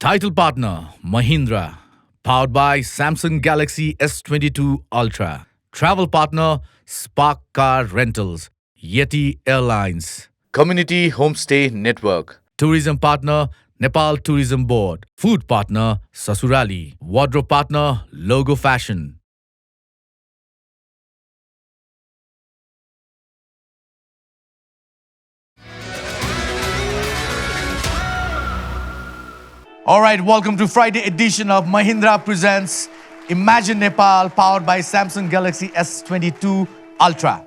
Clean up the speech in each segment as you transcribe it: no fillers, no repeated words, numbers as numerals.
Title partner Mahendra. Powered by Samsung Galaxy S22 Ultra. Travel partner Spark Car Rentals. Yeti Airlines. Community Homestay Network. Tourism partner Nepal Tourism Board. Food partner Sasurali. Wardrobe partner Logo Fashion. All right, welcome to Friday edition of Mahendra Presents Imagine Nepal, powered by Samsung Galaxy S22 Ultra.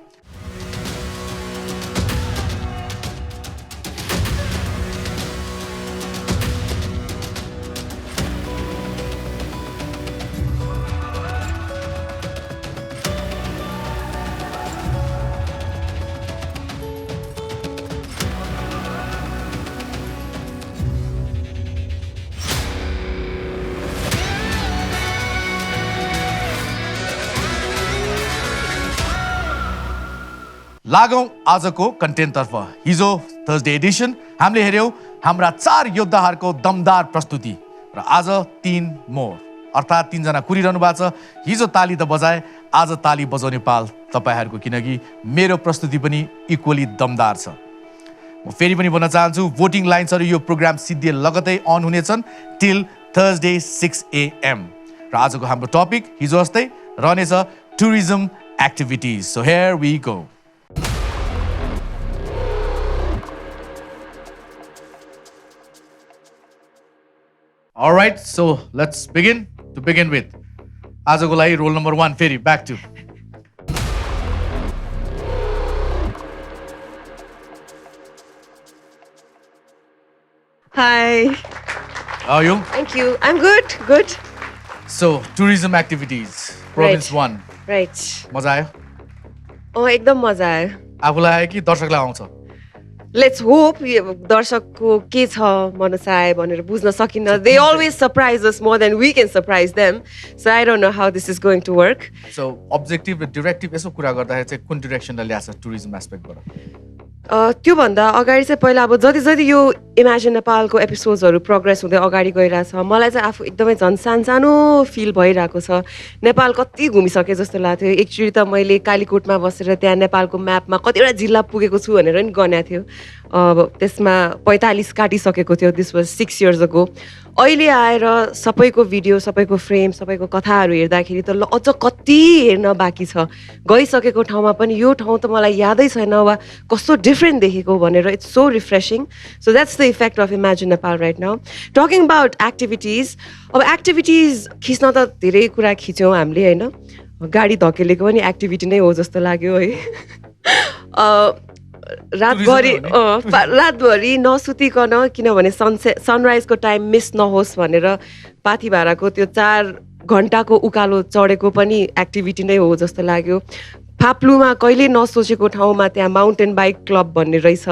लागौं आजको कन्टेन्टतर्फ हिजो Thursday Edison हामीले हेर्यौं हाम्रा 4 योद्धाहरूको दमदार प्रस्तुति र आज 3 more अर्थात् 3 जना कुरिरहनु भएको छ हिजो ताली त बजाए आज ताली बजाउने पाल तपाईहरुको किनकि मेरो प्रस्तुति पनि इक्वली दमदार छ म फेरि पनि भन्न चाहन्छु भोटिङ लाइन्सहरु यो प्रोग्राम सिद्धिए लगतै अन हुनेछन् टिल थर्सडे 6 AM र आजको हाम्रो टपिक हिजो जस्तै रहनेछ tourism activities so here we go All right, so let's begin. To begin with, आजको लागि रोल नम्बर 1 फेरि back to. Hi. How are you? Thank you. I'm good. Good. So, tourism activities. Province 1. Right. मजा आयो? एकदम मजा आयो. आफुलाई आयो कि दर्शकलाई आउँछ? Let's hope दर्शकको के छ मनसाय भनेर बुझ्न सकिन्न. They always surprise us more than we can surprise them. So I don't know how this is going to work. So objective र directive यसो कुरा गर्दाखेरि चाहिँ कुन डाइरेक्सनले ल्याछ टुरिज्म एस्पेक्टबाट? त्यो भन्दा अगाडि चाहिँ पहिला अब जति जति यो इमेजिन नेपालको एपिसोड्सहरु प्रोग्रेस हुँदै अगाडि गइरहेछ मलाई चाहिँ आफू एकदमै झन् सानो फिल भइरहेको छ नेपाल कति घुमिसके जस्तो लाग्थ्यो एकचोटी त मैले कालीकोटमा बसेर त्यहाँ नेपालको म्यापमा कतिवटा जिल्ला पुगेको छु भनेर नि गन्या थियो त्यसमा 45 काटिसकेको थियो दिस वाज 6 इयर्स अगो अहिले आएर सबैको भिडियो सबैको फ्रेम सबैको कथाहरु हेर्दाखेरि त अझ कति हेर्न बाँकी छ गइसकेको ठाउँमा पनि यो ठाउँ त मलाई यादै छैन वा कस्तो डिफरेन्ट देखेको भनेर it's so refreshing so that's the effect of imagine Nepal right now talking about activities अब एक्टिभिटिज खिच्न त धेरै कुरा खिच्यौँ हामीले होइन गाडी धकेलेको पनि एक्टिभिटी नै हो जस्तो लाग्यो है रातभरि नसुतिकन किनभने सनराइजको टाइम मिस नहोस् भनेर पाथी भाडाको त्यो 4 घण्टाको उकालो चढेको पनि एक्टिभिटी नै हो जस्तो लाग्यो फाप्लुमा कहिले नसोचेको ठाउँमा त्यहाँ माउन्टेन बाइक क्लब भन्ने रहेछ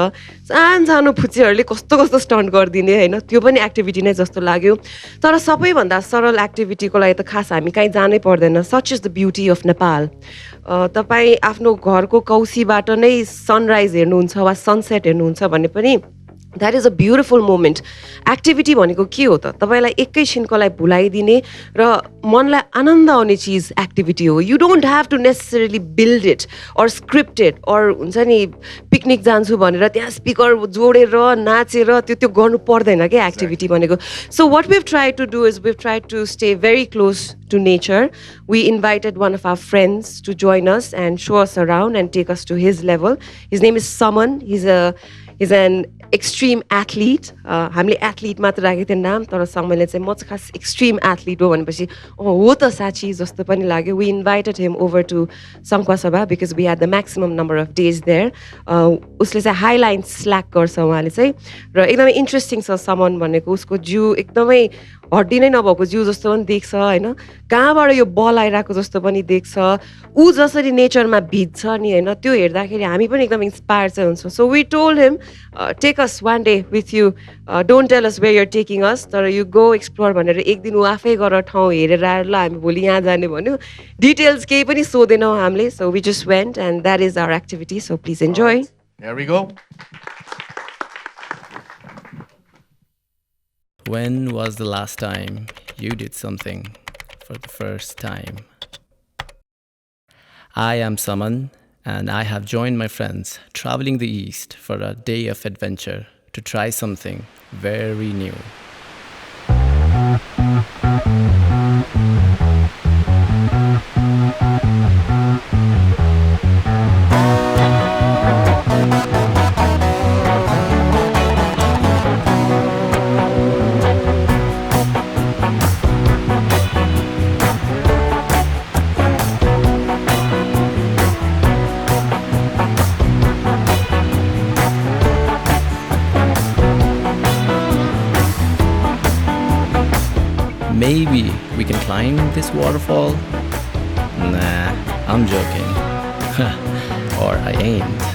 सानो फुच्चीहरूले कस्तो कस्तो स्टन्ट गरिदिने होइन त्यो पनि एक्टिभिटी नै जस्तो लाग्यो तर सबैभन्दा सरल एक्टिभिटीको लागि त खास हामी कहीँ जानै पर्दैन such is the beauty of Nepal तपाईँ आफ्नो घरको कौसीबाट नै सनराइज हेर्नुहुन्छ वा सनसेट हेर्नुहुन्छ भने पनि that is a beautiful moment activity भनेको के हो त तपाईँलाई एकैछिनको लागि भुलाइदिने र मनलाई आनन्द आउने चिज एक्टिभिटी हो you don't have to necessarily build it or scripted or हुन्छ नि पिकनिक जान्छु भनेर त्यहाँ स्पिकर जोडेर नाचेर त्यो गर्नु पर्दैन क्या एक्टिभिटी भनेको so what we've tried to do is we've tried to stay very close to nature. We invited one of our friends to join us and show us around and take us to his level. His name is Saman. He's an extreme athlete. हामीले athlete मात्र राखेको थियो नाम तर समयले चाहिँ म चाहिँ खास एक्सट्रिम एथलिट हो भनेपछि हो त साँच्ची जस्तो पनि लाग्यो we invited him over to Sankhuwasabha because we had the maximum number of days there उसले चाहिँ हाई लाइन स्ल्याक गर्छ उहाँले चाहिँ र एकदमै इन्ट्रेस्टिङ छ समन भनेको उसको जिउ एकदमै हड्डी नै नभएको जिउ जस्तो पनि देख्छ होइन कहाँबाट यो बल आइरहेको जस्तो पनि देख्छ ऊ जसरी नेचरमा भिज्छ नि होइन त्यो हेर्दाखेरि हामी पनि एकदम इन्सपायर चाहिँ हुन्छ so we told him take us one day with you don't tell us where you're taking us तर यु गो एक्सप्लोर भनेर एक दिन ऊ आफै गरेर ठाउँ हेरेर आएर ल हामी भोलि यहाँ जाने भन्यो डिटेल्स केही पनि सोधेनौँ हामीले so we just went and that is our activity so please enjoy Here we go. When was the last time you did something for the first time? I am Saman, and I have joined my friends traveling the East for a day of adventure to try something very new. Maybe we can climb this waterfall? Nah, I'm joking. Or I ain't.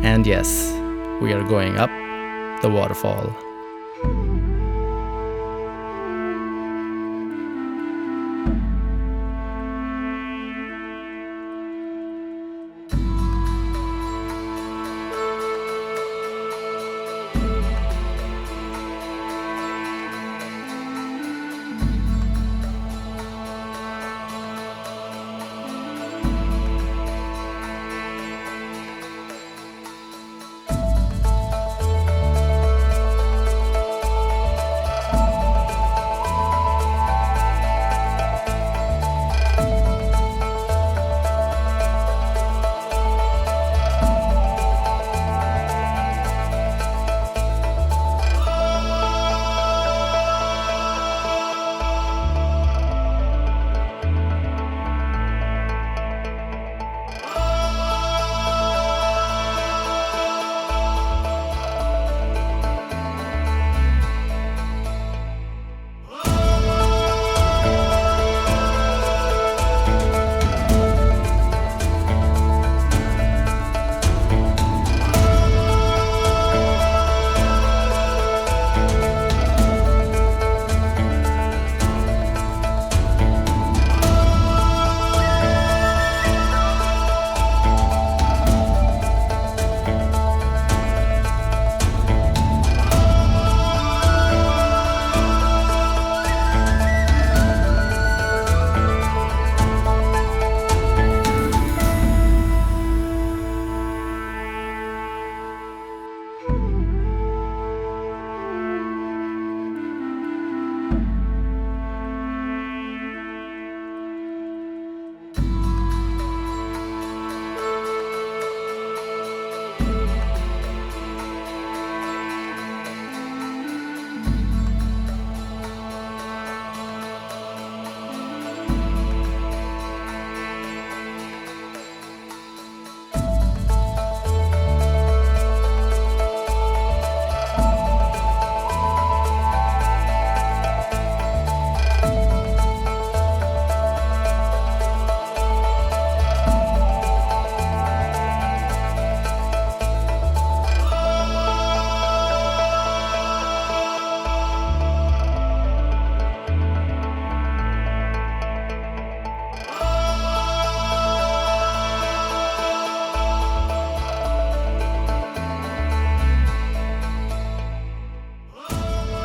And yes, we are going up the waterfall.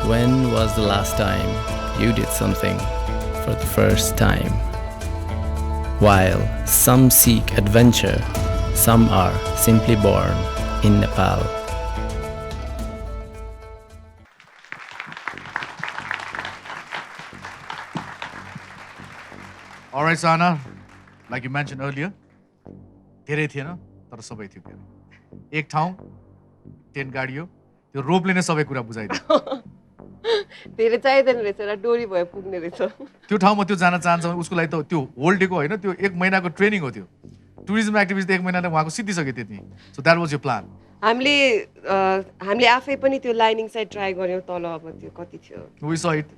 When was the last time you did something for the first time? While some seek adventure, some are simply born in Nepal. All right, Sana, like you mentioned earlier, धेरै थिएन तर सबै थियो के एक ठाउँ tent गाडियो त्यो रोपले नै सबै कुरा बुझाइदियो धेरै चाहिँदैन रहेछ र डोरी भए पुग्ने रहेछ त्यो ठाउँमा त्यो जान चाहन्छ भने उसको लागि त त्यो होल डेको होइन त्यो 1 महिनाको ट्रेनिङ हो त्यो टुरिज्म एक्टिभिटी त 1 महिनाले उहाँको सिद्धिसक्यो त्यति so that was your plan हामीले आफै पनि त्यो लाइनिङ साइड ट्राई गर्यौँ तल अब त्यो कति थियो we saw it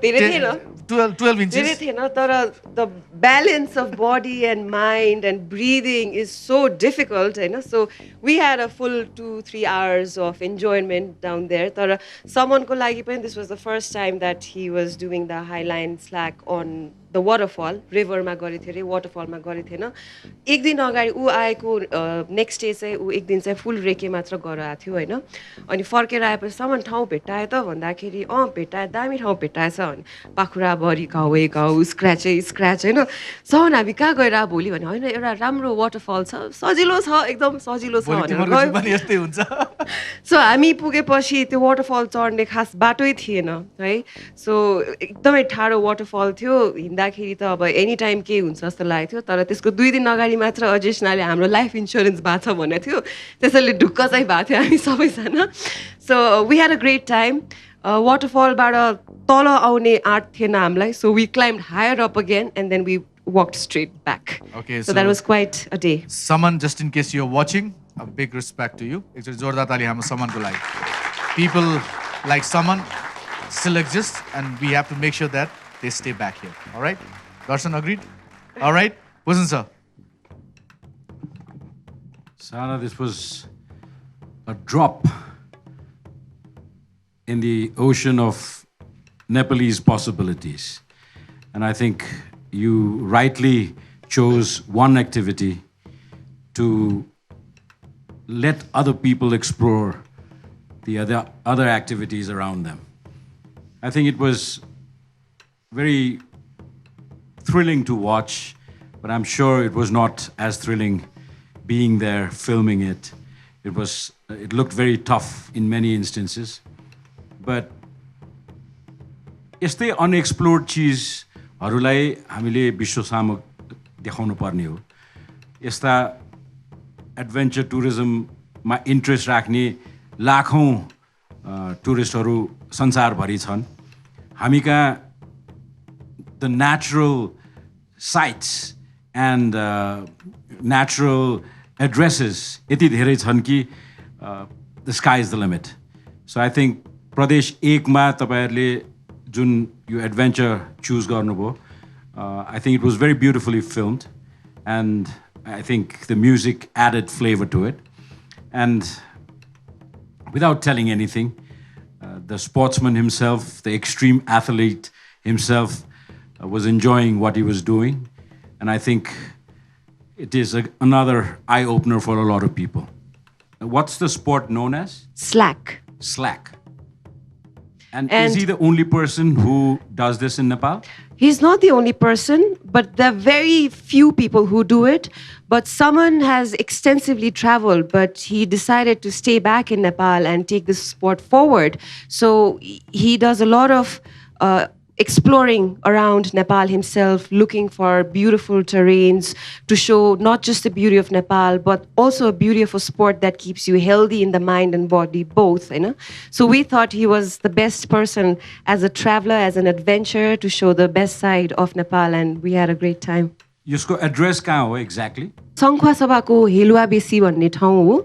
धेरै थिएन 12 inches धेरै थिएन तर the balance of body and mind and breathing is so difficult होइन so we had a full 2-3 hours of enjoyment down there तर someoneको लागि पनि this was the first time that he was doing the highline slack on the waterfall रिभरमा गरेको थियो अरे वाटरफलमा गरेको थिएन एक दिन अगाडि ऊ आएको नेक्स्ट डे चाहिँ ऊ एक दिन चाहिँ फुल रेके मात्र गरेर आएको थियो होइन अनि फर्केर आएपछि सामान ठाउँ भेट्टायो त भन्दाखेरि भेट्टायो दामी ठाउँ भेट्टाएछ भने पाखुराभरि घाउ स्क्रैच होइन सामान हामी कहाँ गएर भोलि भने होइन एउटा राम्रो वाटरफल छ सजिलो छ एकदम सजिलो छ भनेर सो हामी पुगेपछि त्यो वाटरफल चढ्ने खास बाटै थिएन है सो एकदमै ठाडो वाटरफल थियो हिँड्दाखेरि त अब एनी टाइम के हुन्छ जस्तो लागेको थियो तर त्यसको 2 दिन अगाडि मात्र अजेष्नाले हाम्रो लाइफ इन्स्योरेन्स भएको छ भनेको थियो त्यसैले ढुक्क चाहिँ भएको थियो हामी सबैजना so we had a great time वाटरफलबाट तल आउने आँट थिएन हामीलाई so we climbed higher up again and then we walked straight back. Okay, so that was quite a day. Someone, just in case you're watching, a big respect to you. Actually, Jorda Tali hama someone ko like. People like someone still exist, and we have to make sure that they stay back here. All right? Darshan, agreed? All right? Bhusan sir. Sana, this was a drop in the ocean of Nepalese possibilities. And I think you rightly chose one activity to let other people explore the other activities around them. I think it was very thrilling to watch, but I'm sure it was not as thrilling being there, filming it. It looked very tough in many instances. But यस्तै unexplored चिजहरूलाई हामीले विश्वसामु देखाउनु पर्ने हो यस्ता adventure टुरिज्ममा interest राख्ने लाखौं टुरिस्टहरू संसारभरि छन् हामी कहाँ the natural sites and natural addresses यति धेरै छन् कि the sky is the limit. So I think प्रदेश 1 मा तपाईहरुले जुन यो adventure choose गर्नुभयो I think it was very beautifully filmed and I think the music added flavor to it and without telling anything the sportsman himself the extreme athlete himself was enjoying what he was doing and I think it is another eye opener for a lot of people. What's the sport known as? Slack. And is he the only person who does this in Nepal? He's not the only person, but there are very few people who do it. But someone has extensively traveled, but he decided to stay back in Nepal and take this sport forward. So he does a lot of exploring around Nepal himself, looking for beautiful terrains to show not just the beauty of Nepal, but also a beauty of a sport that keeps you healthy in the mind and body, both. You know? So we thought he was the best person as a traveler, as an adventurer, to show the best side of Nepal, and we had a great time. यसको address कहाँ हो exactly सङ्खुवासभाको हेलुवा बेसी भन्ने ठाउँ हो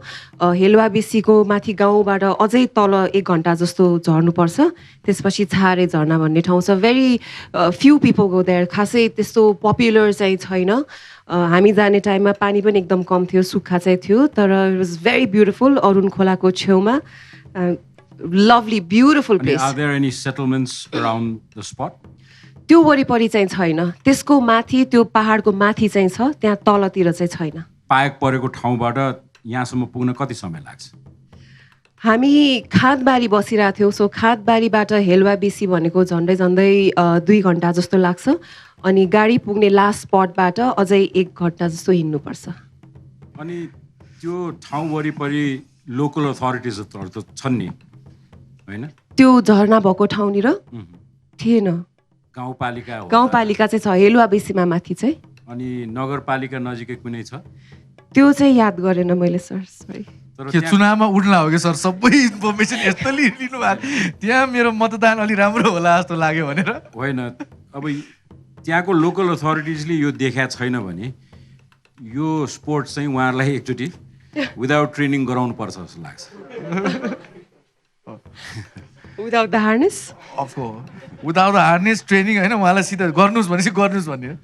हेलुवा बेसीको माथि गाउँबाट अझै तल 1 घण्टा जस्तो झर्नुपर्छ त्यसपछि छारे झरना भन्ने ठाउँ छ very few people go there खासै त्यस्तो पपुलर चाहिँ छैन हामी जाने टाइममा पानी पनि एकदम कम थियो सुक्खा चाहिँ थियो तर it was very beautiful Arun खोलाको छेउमा lovely beautiful place are there any settlements around the spot त्यो वरिपरि चाहिँ छैन त्यसको माथि त्यो पहाडको माथि चाहिँ छ त्यहाँ तलतिर चाहिँ छैन पायक परेको ठाउँबाट यहाँसम्म पुग्न कति समय लाग्छ हामी खादबारी बसिरहेको थियौँ सो खादबारीबाट हेलवा बेसी भनेको झन्डै 2 घन्टा जस्तो लाग्छ अनि गाडी पुग्ने लास्ट स्पटबाट अझै 1 घन्टा जस्तो हिँड्नुपर्छ अनि त्यो ठाउँ वरिपरि लोकल अथोरिटिजहरू त छन् नि हैन त्यो झरना भएको ठाउँनिर थिएन गाउँपालिका चाहिँ छ हेलुवा बेसीमा माथि चाहिँ अनि नगरपालिका नजिकै कुनै छ त्यो चाहिँ याद गरेन मैले सर सरी के चुनावमा उड्ला हो कि सर सबै इन्फर्मेसन यस्तो लिनु भएको त्यहाँ मेरो मतदान अलि राम्रो होला जस्तो लाग्यो भनेर होइन अब त्यहाँको लोकल अथोरिटिजले यो देखा छैन भने यो स्पोर्ट चाहिँ उहाँहरूलाई एकचोटि विदाउट ट्रेनिङ गराउनु पर्छ जस्तो लाग्छ without the harness of course without the harness training होइन उहाँलाई सिधा गर्नुहोस् भनेपछि गर्नुहोस् भन्ने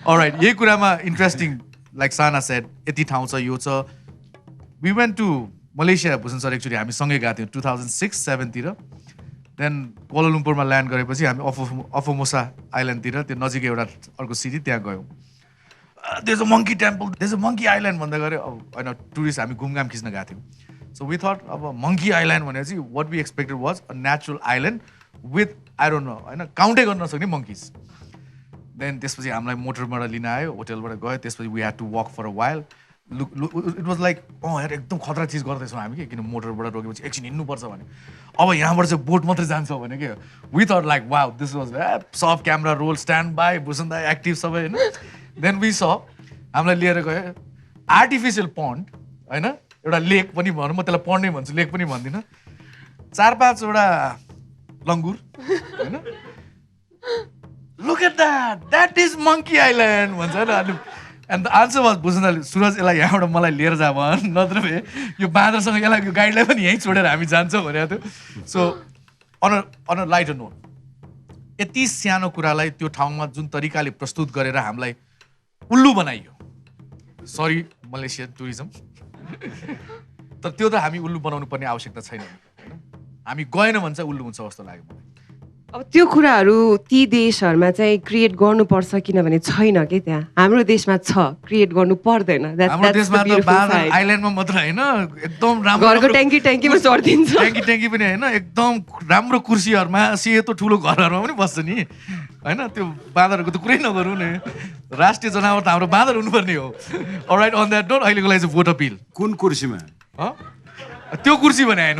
अलराइट यही कुरामा इन्ट्रेस्टिङ लाइक साना सेड यति ठाउँ छ यो छ we went to Malaysia Bhushan sir actually हामी सँगै गएको थियौँ 2006-07 तिर देन कोलालम्पुरमा ल्यान्ड गरेपछि हामी अफोमोसा आइल्यान्डतिर त्यो नजिकै एउटा अर्को सिटी त्यहाँ गयौँ there is a monkey temple there is a monkey island भन्दा गऱ्यो अब होइन टुरिस्ट हामी घुमघाम खिच्न गएको थियौँ सो वी थट अब मङ्की आइल्यान्ड भनेपछि what we expected was a natural island with I don't know होइन काउन्टै गर्न नसक्ने मङ्किज देन त्यसपछि हामीलाई मोटरबाट लिन आयो होटेलबाट गयो त्यसपछि we had to walk for a while it was like यार एकदम खतरा चिज गर्दैछौँ हामी कि किन मोटरबाट रोकेपछि एकछिन हिँड्नुपर्छ भने अब यहाँबाट चाहिँ बोट मात्रै जान्छ भने के we thought like wow this was soft camera roll stand by Bhushan दाई एक्टिभ सबै होइन देन वी स हामीलाई लिएर गयो आर्टिफिसियल पन्ड होइन एउटा लेक पनि भनौँ म त्यसलाई पन्ड नै भन्छु लेक पनि भन्दिनँ 4-5 लङ्गुर होइन look at that is monkey island भन्छ होइन and the answer was Bhushan दाइले सुरज यसलाई यहाँबाट मलाई लिएर जा भन नत्र यो बाँदरसँग यसलाई यो गाइडलाई पनि यहीँ छोडेर हामी जान्छौँ भनेको थियो so on a lighter note यति सानो कुरालाई त्यो ठाउँमा जुन तरिकाले प्रस्तुत गरेर हामीलाई उल्लु बनाइयो सरी मलेसियन टुरिज्म तर त्यो त हामी उल्लु बनाउनु पर्ने आवश्यकता छैन होइन हामी गएन भने चाहिँ उल्लु हुन्छ जस्तो लाग्यो मलाई अब त्यो कुराहरू ती देशहरूमा चाहिँ क्रिएट गर्नुपर्छ किनभने छैन कि त्यहाँ हाम्रो देशमा छ क्रिएट गर्नु पर्दैन हाम्रो देशमा त बाँदर आइल्यान्डमा मात्र होइन एकदम राम्रो घरको ट्याङ्कीमा चढिदिन्छ ट्याङ्की पनि होइन एकदम राम्रो कुर्सीहरूमा सेतो ठुलो घरहरूमा पनि बस्छ नि होइन त्यो बाँदरहरूको त कुरै नगरौँ नि राष्ट्रिय जनावर त हाम्रो बाँदर हुनुपर्ने हो अलराइट अन द्याट नोट अहिलेको लागि चाहिँ भोट अपिल कुन कुर्सीमा त्यो कुर्सी भने आएन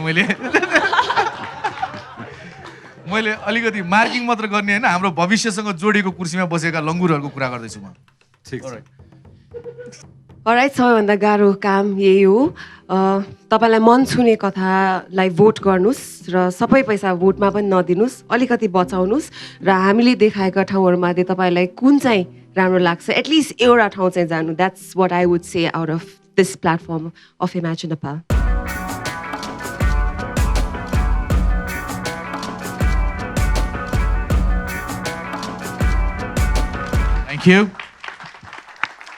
मैले अलिकति मार्किङ मात्र गर्ने होइन हाम्रो भविष्यसँग जोडिएको कुर्सीमा बसेका लङ्गुरहरूको कुरा गर्दैछु म अलराइट सबैभन्दा गाह्रो काम यही हो तपाईँलाई मन छुने कथालाई भोट गर्नुहोस् र सबै पैसा भोटमा पनि नदिनुहोस् अलिकति बचाउनुहोस् र हामीले देखाएका ठाउँहरूमध्ये तपाईँलाई कुन चाहिँ राम्रो लाग्छ एटलिस्ट एउटा ठाउँ चाहिँ जानु that's what I would say out of this platform of imagine Nepal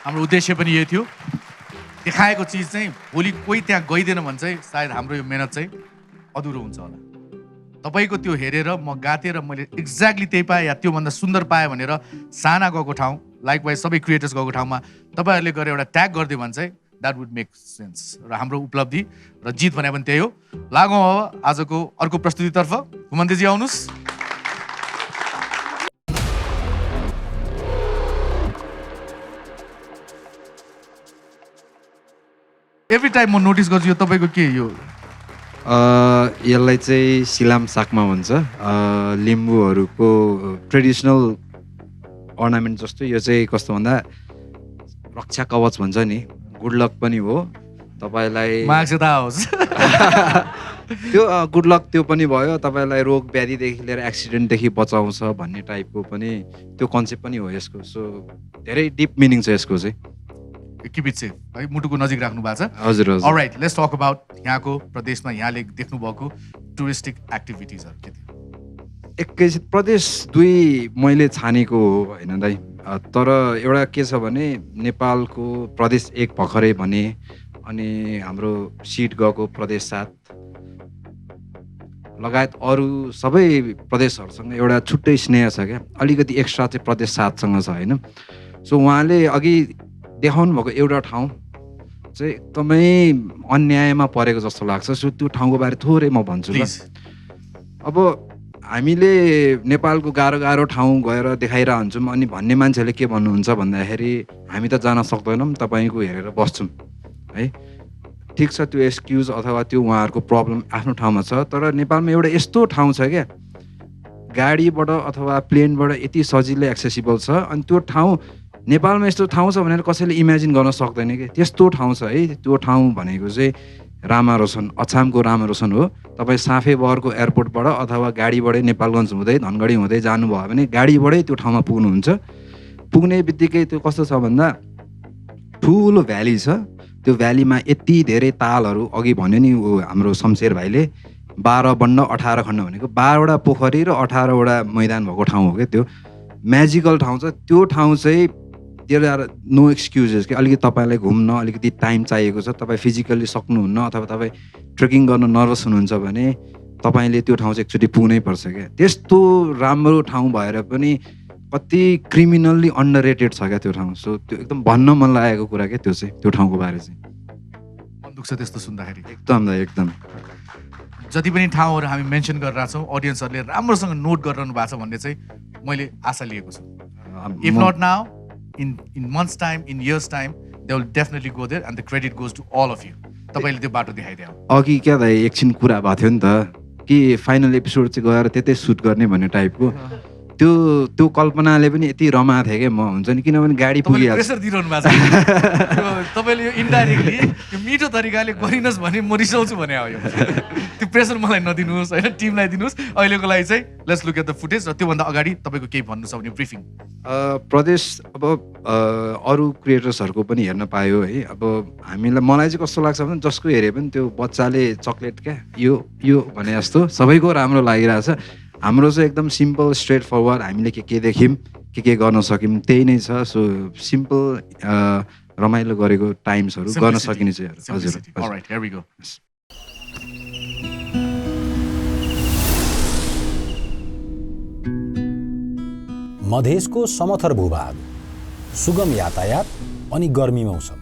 हाम्रो उद्देश्य पनि यही थियो देखाएको चिज चाहिँ भोलि कोही त्यहाँ गइदिएन भने चाहिँ सायद हाम्रो यो मेहनत चाहिँ अधुरो हुन्छ होला तपाईँको त्यो हेरेर म गाँथेँ र मैले एक्ज्याक्टली त्यही पाएँ या त्योभन्दा सुन्दर पाएँ भनेर साना गएको ठाउँ लाइक वाइज सबै क्रिएटर्स गएको ठाउँमा तपाईँहरूले गरेर एउटा ट्याग गरिदियो भने चाहिँ द्याट वुड मेक सेन्स र हाम्रो उपलब्धि र जित भने पनि त्यही हो लागौँ अब आजको अर्को प्रस्तुतितर्फ घुमन्तेजी आउनुहोस् एभ्री टाइम म नोटिस गर्छु यो तपाईँको के यो यसलाई चाहिँ सिलाम साकमा भन्छ लिम्बूहरूको ट्रेडिसनल अर्नामेन्ट जस्तो यो चाहिँ कस्तो भन्दा रक्षा कवच भन्छ नि गुड लक पनि हो तपाईँलाई त्यो गुड लक त्यो पनि भयो तपाईँलाई रोग व्याधिदेखि लिएर एक्सिडेन्टदेखि बचाउँछ भन्ने टाइपको पनि त्यो कन्सेप्ट पनि हो यसको सो धेरै डिप मिनिङ छ यसको चाहिँ किप इट सेफ है मुटुको नजिक राख्नु भएको छ हजुर हजुर अलराइट लेट्स टक अबाउट यहाँको प्रदेशमा यहाँले देख्नु भएको टुरिस्टिक एक्टिभिटिजहरू के थियो एकैछिन प्रदेश 2 मैले छानेको हो होइन दाइ तर एउटा के छ भने नेपालको प्रदेश 1 भर्खरै भने अनि हाम्रो सिट गएको प्रदेश 7 लगायत अरू सबै प्रदेशहरूसँग एउटा छुट्टै स्नेह छ क्या अलिकति एक्स्ट्रा चाहिँ प्रदेश 7सँग छ होइन सो उहाँले अघि देखाउनु भएको एउटा ठाउँ चाहिँ एकदमै अन्यायमा परेको जस्तो लाग्छ। सो त्यो ठाउँको बारे थोरै म भन्छु ल। अब हामीले नेपालको गाह्रो ठाउँ गएर देखाइरह हुन्छौँ अनि भन्ने मान्छेले के भन्नुहुन्छ भन्दाखेरि हामी त जान सक्दैनौँ, तपाईँको हेरेर बस्छौँ है। ठिक छ, त्यो एक्सक्युज अथवा त्यो उहाँहरूको प्रब्लम आफ्नो ठाउँमा छ। तर नेपालमा एउटा यस्तो ठाउँ छ क्या, गाडीबाट अथवा प्लेनबाट यति सजिलै एक्सेसिबल छ। अनि त्यो ठाउँ नेपालमा यस्तो ठाउँ छ भनेर कसैले इमेजिन गर्न सक्दैन कि त्यस्तो ठाउँ छ है। त्यो ठाउँ भनेको चाहिँ रामारोसन, अछामको रामारोसन हो। तपाईँ साफेबहरको एयरपोर्टबाट अथवा गाडीबाटै नेपालगञ्ज हुँदै धनगढी हुँदै जानुभयो भने गाडीबाटै त्यो ठाउँमा पुग्नुहुन्छ। पुग्ने बित्तिकै त्यो कस्तो छ भन्दा ठुलो भ्याली छ। त्यो भ्यालीमा यति धेरै तालहरू, अघि भन्यो नि हाम्रो शमशेर भाइले 12 बन्न 18 खण्ड भनेको 12वटा पोखरी र 18वटा मैदान भएको ठाउँ हो क्या। त्यो म्याजिकल ठाउँ छ। त्यो ठाउँ चाहिँ देयर आर नो एक्सक्युजेस कि अलिकति तपाईँलाई घुम्न अलिकति टाइम चाहिएको छ, तपाईँ फिजिकल्ली सक्नुहुन्न अथवा तपाईँ ट्रेकिङ गर्न नर्भस हुनुहुन्छ भने तपाईँले त्यो ठाउँ चाहिँ एकचोटि पुग्नै पर्छ क्या। त्यस्तो राम्रो ठाउँ भएर पनि कति क्रिमिनल्ली अन्डर रेटेड छ क्या त्यो ठाउँ। सो त्यो एकदम भन्न मन लागेको कुरा क्या त्यो चाहिँ, त्यो ठाउँको बारे चाहिँ। मन दुख्छ त्यस्तो सुन्दाखेरि। एकदम जति पनि ठाउँहरू हामी मेन्सन गरिरहेको छौँ, अडियन्सहरूले राम्रोसँग नोट गरिरहनु भएको छ भन्ने चाहिँ मैले आशा लिएको छु। If not now, in months time, in years time, they will definitely go there and the credit goes to all of you. तपाईले त्यो बाटो देखाइदियो। अघि क्या त एकछिन कुरा भएको थियो नि त कि फाइनल एपिसोड चाहिँ गएर त्यतै सुट गर्ने भन्ने टाइपको त्यो कल्पनाले पनि यति रमाएको थियो क्या म, हुन्छ नि, किनभने गाडी पुगिहाल्छ। प्रेसर दिइरहनु भएको छ तपाईँले यो इन्डाइरेक्टली यो मिठो तरिकाले गरिनुहोस् भने म रिसाउँछु भने हो यो। त्यो प्रेसर मलाई नदिनुहोस् होइन, टिमलाई दिनुहोस्। अहिलेको लागि चाहिँ let's look at the footage. र त्योभन्दा अगाडि तपाईँको केही भन्नु छ भने ब्रिफिङ। प्रदेश अब अरू क्रिएटर्सहरूको पनि हेर्न पायो है। अब हामीलाई, मलाई चाहिँ कस्तो लाग्छ भने जसको हेरे पनि त्यो बच्चाले चक्लेट क्या यो भने जस्तो सबैको राम्रो लागिरहेछ। हाम्रो चाहिँ एकदम सिम्पल स्ट्रेट फरवर्ड, हामीले के देख्यौँ के गर्न सक्यौँ त्यही नै छ। सो सिम्पल रमाइलो गरेको टाइम्सहरू गर्न सकिने चाहिँ हजुर। Alright, here we go. मधेसको समथर भूभाग, सुगम यातायात अनि गर्मी मौसम।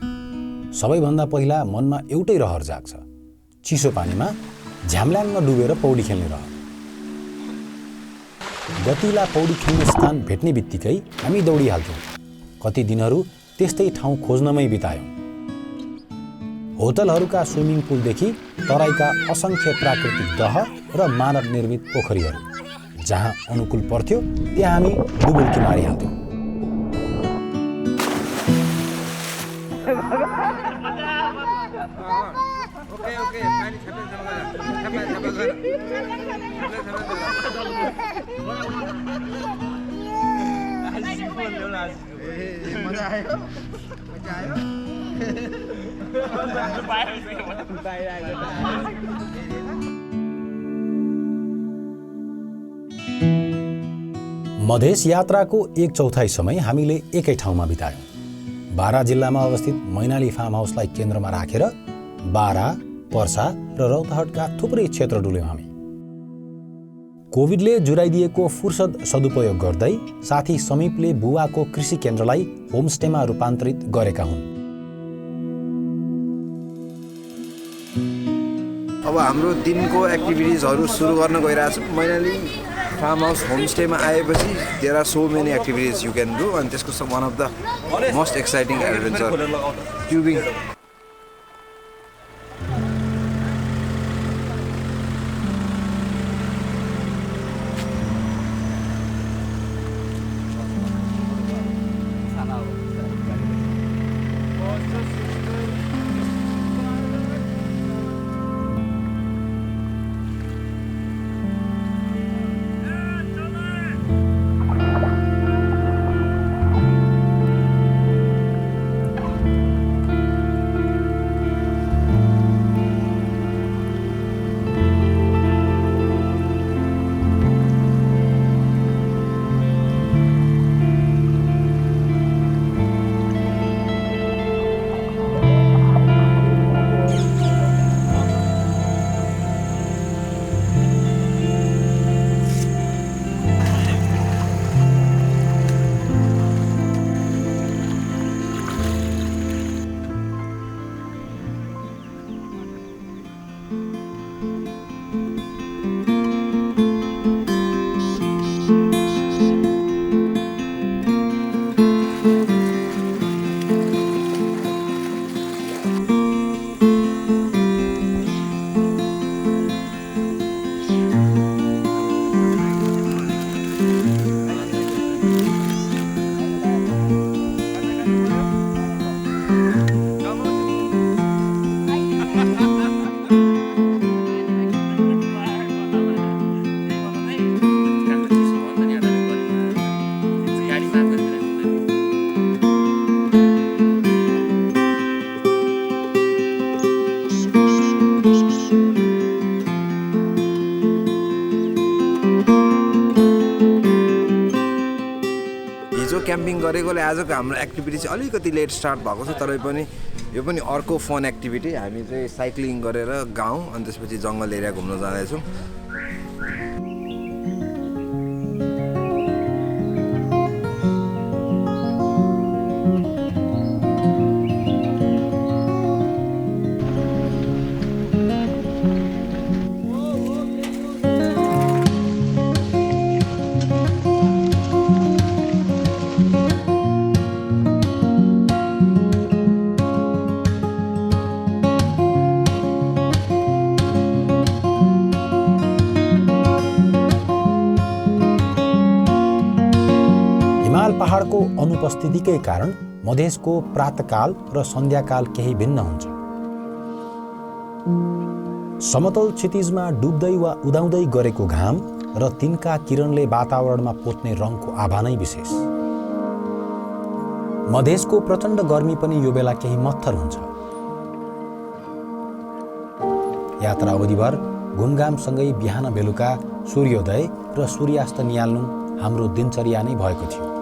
सबैभन्दा पहिला मनमा एउटै रहर जाग्छ, चिसो पानीमा झ्याम्ल्याङ्ग डुबेर पौडी खेल्ने रहर। गतिला पौडी खेल्ने स्थान भेट्ने बित्तिकै हामी दौडिहाल्थ्यौँ। कति दिनहरू त्यस्तै ठाउँ खोज्नमै बितायौँ। होटलहरूका स्विमिङ पुलदेखि तराईका असङ्ख्य प्राकृतिक दह र मानव निर्मित पोखरीहरू, जहाँ अनुकूल पर्थ्यो त्यहाँ हामी डुबुल्की मारिहाल्थ्यौँ। मधेस यात्राको 1/4 समय हामीले एकै ठाउँमा बितायौँ। बारा जिल्लामा अवस्थित मैनाली फार्म हाउसलाई केन्द्रमा राखेर बारा, पर्सा र रौतहटका थुप्रै क्षेत्र डुल्यौँ हामी। कोभिडले जुराइदिएको फुर्सद सदुपयोग गर्दै साथी समीपले बुवाको कृषि केन्द्रलाई होमस्टेमा रूपान्तरित गरेका हुन्। अब हाम्रो दिनको एक्टिभिटिजहरू सुरु गर्न गइरहेको छ। मैनाली फार्म हाउस होमस्टेमा आएपछि there are so many activities you can do, अनि त्यसको one of the most exciting adventure tubing. गरेकोले आजको हाम्रो एक्टिभिटी चाहिँ अलिकति लेट स्टार्ट भएको छ, तर पनि यो पनि अर्को फन एक्टिभिटी। हामी चाहिँ साइक्लिङ गरेर गाउँ अनि त्यसपछि जङ्गल एरिया घुम्न जाँदैछौँ। पहाडको अनुपस्थितिकै कारण मधेसको प्रातकाल र सन्ध्याकाल केही भिन्न हुन्छ। समतल क्षितिजमा डुब्दै वा उदाउँदै गरेको घाम र तिनका किरणले वातावरणमा पोत्ने रङको आभा नै विशेष। मधेसको प्रचण्ड गर्मी पनि यो बेला केही मत्थर हुन्छ। यात्रा अवधिभर घुमघामसँगै बिहान बेलुका सूर्योदय र सूर्यास्त निहाल्नु हाम्रो दिनचर्या नै भएको थियो।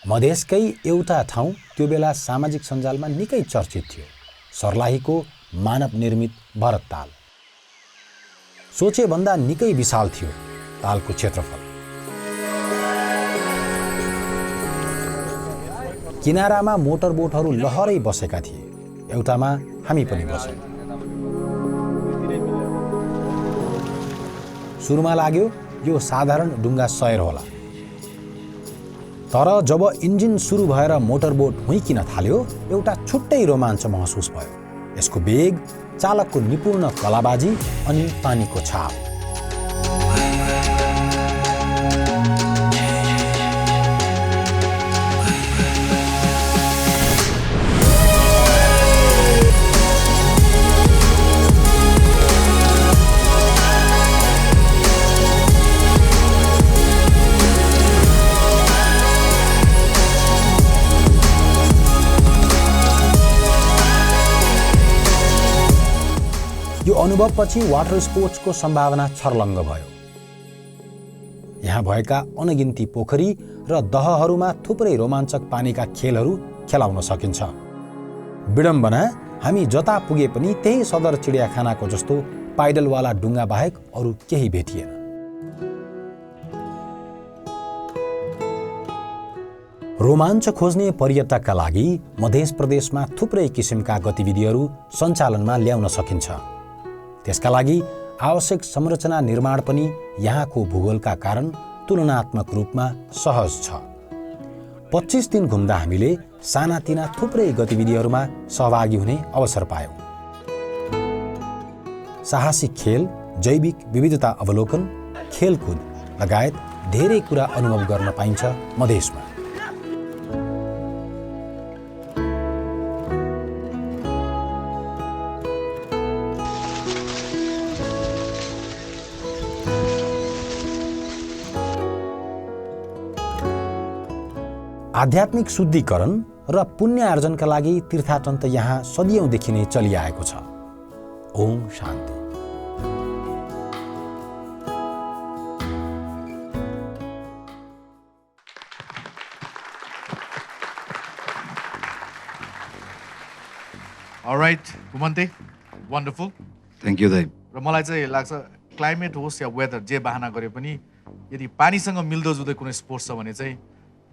मधेसकै एउटा ठाउँ त्यो बेला सामाजिक सञ्जालमा निकै चर्चित थियो, सर्लाहीको मानव निर्मित भरत ताल। सोचेभन्दा निकै विशाल थियो तालको क्षेत्रफल। किनारामा मोटरबोटहरू लहरै बसेका थिए, एउटामा हामी पनि बस्यौँ। सुरुमा लाग्यो यो साधारण डुङ्गा सयर होला, तर जब इन्जिन सुरु भएर मोटरबोट हुइकिन थाल्यो एउटा छुट्टै रोमाञ्च महसुस भयो। यसको वेग, चालकको निपुण कलाबाजी अनि पानीको छाप। यो अनुभवपछि वाटर स्पोर्ट्सको सम्भावना छर्लङ्ग भयो। यहाँ भएका अनगिन्ती पोखरी र दहहरूमा थुप्रै रोमाञ्चक पानीका खेलहरू खेलाउन सकिन्छ। विडम्बना, हामी जता पुगे पनि त्यही सदर चिडियाखानाको जस्तो पाइडलवाला डुङ्गा बाहेक अरू केही भेटिएन। रोमाञ्च खोज्ने पर्यटकका लागि मध्य प्रदेशमा थुप्रै किसिमका गतिविधिहरू सञ्चालनमा ल्याउन सकिन्छ। त्यसका लागि आवश्यक संरचना निर्माण पनि यहाँको भूगोलका कारण तुलनात्मक रूपमा सहज छ। 25 दिन घुम्दा हामीले सानातिना थुप्रै गतिविधिहरूमा सहभागी हुने अवसर पायौँ। साहसिक खेल, जैविक विविधता अवलोकन, खेलकुद लगायत धेरै कुरा अनुभव गर्न पाइन्छ मधेसमा। आध्यात्मिक शुद्धिकरण र पुण्य आर्जनका लागि तीर्थाटन त यहाँ सदियौँदेखि नै चलिआएको छ। ओम शान्ति। अलराइट घुमन्ते, वन्डरफुल। थ्याङ्क यू दाइ। र मलाई चाहिँ लाग्छ क्लाइमेट होस् या वेदर जे बहाना गरे पनि यदि पानीसँग मिल्दोजुल्दो कुनै स्पोर्ट्स छ भने चाहिँ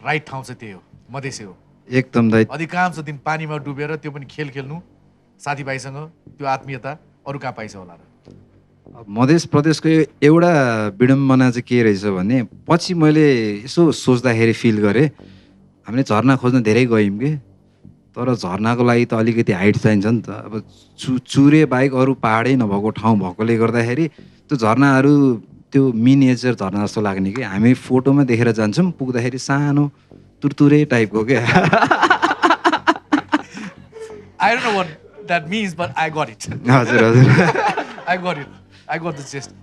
राइट ठाउँ चाहिँ त्यही हो, मधेसै हो। एकदम दाइ। अधिकांश दिन पानीमा डुबेर त्यो पनि खेल खेल्नु साथीभाइसँग, त्यो आत्मीयता अरू कहाँ पाइन्छ होला र? मध्य प्रदेशको एउटा विडम्बना चाहिँ के रहेछ भने पछि मैले यसो सोच्दाखेरि फिल गरेँ, हामीले झरना खोज्न धेरै गयौँ कि, तर झरनाको लागि त अलिकति हाइट चाहिन्छ नि त। अब चुरे बाहेक अरू पाहाडै नभएको ठाउँ भएकोले गर्दाखेरि त्यो झरनाहरू त्यो मिनिएचर झरना जस्तो लाग्ने कि हामी फोटोमा देखेर जान्छौँ, पुग्दाखेरि सानो तुरतुरे टाइपको क्या। I don't know what that means, but I got it. हजुर हजुर। I got it. I got the gist.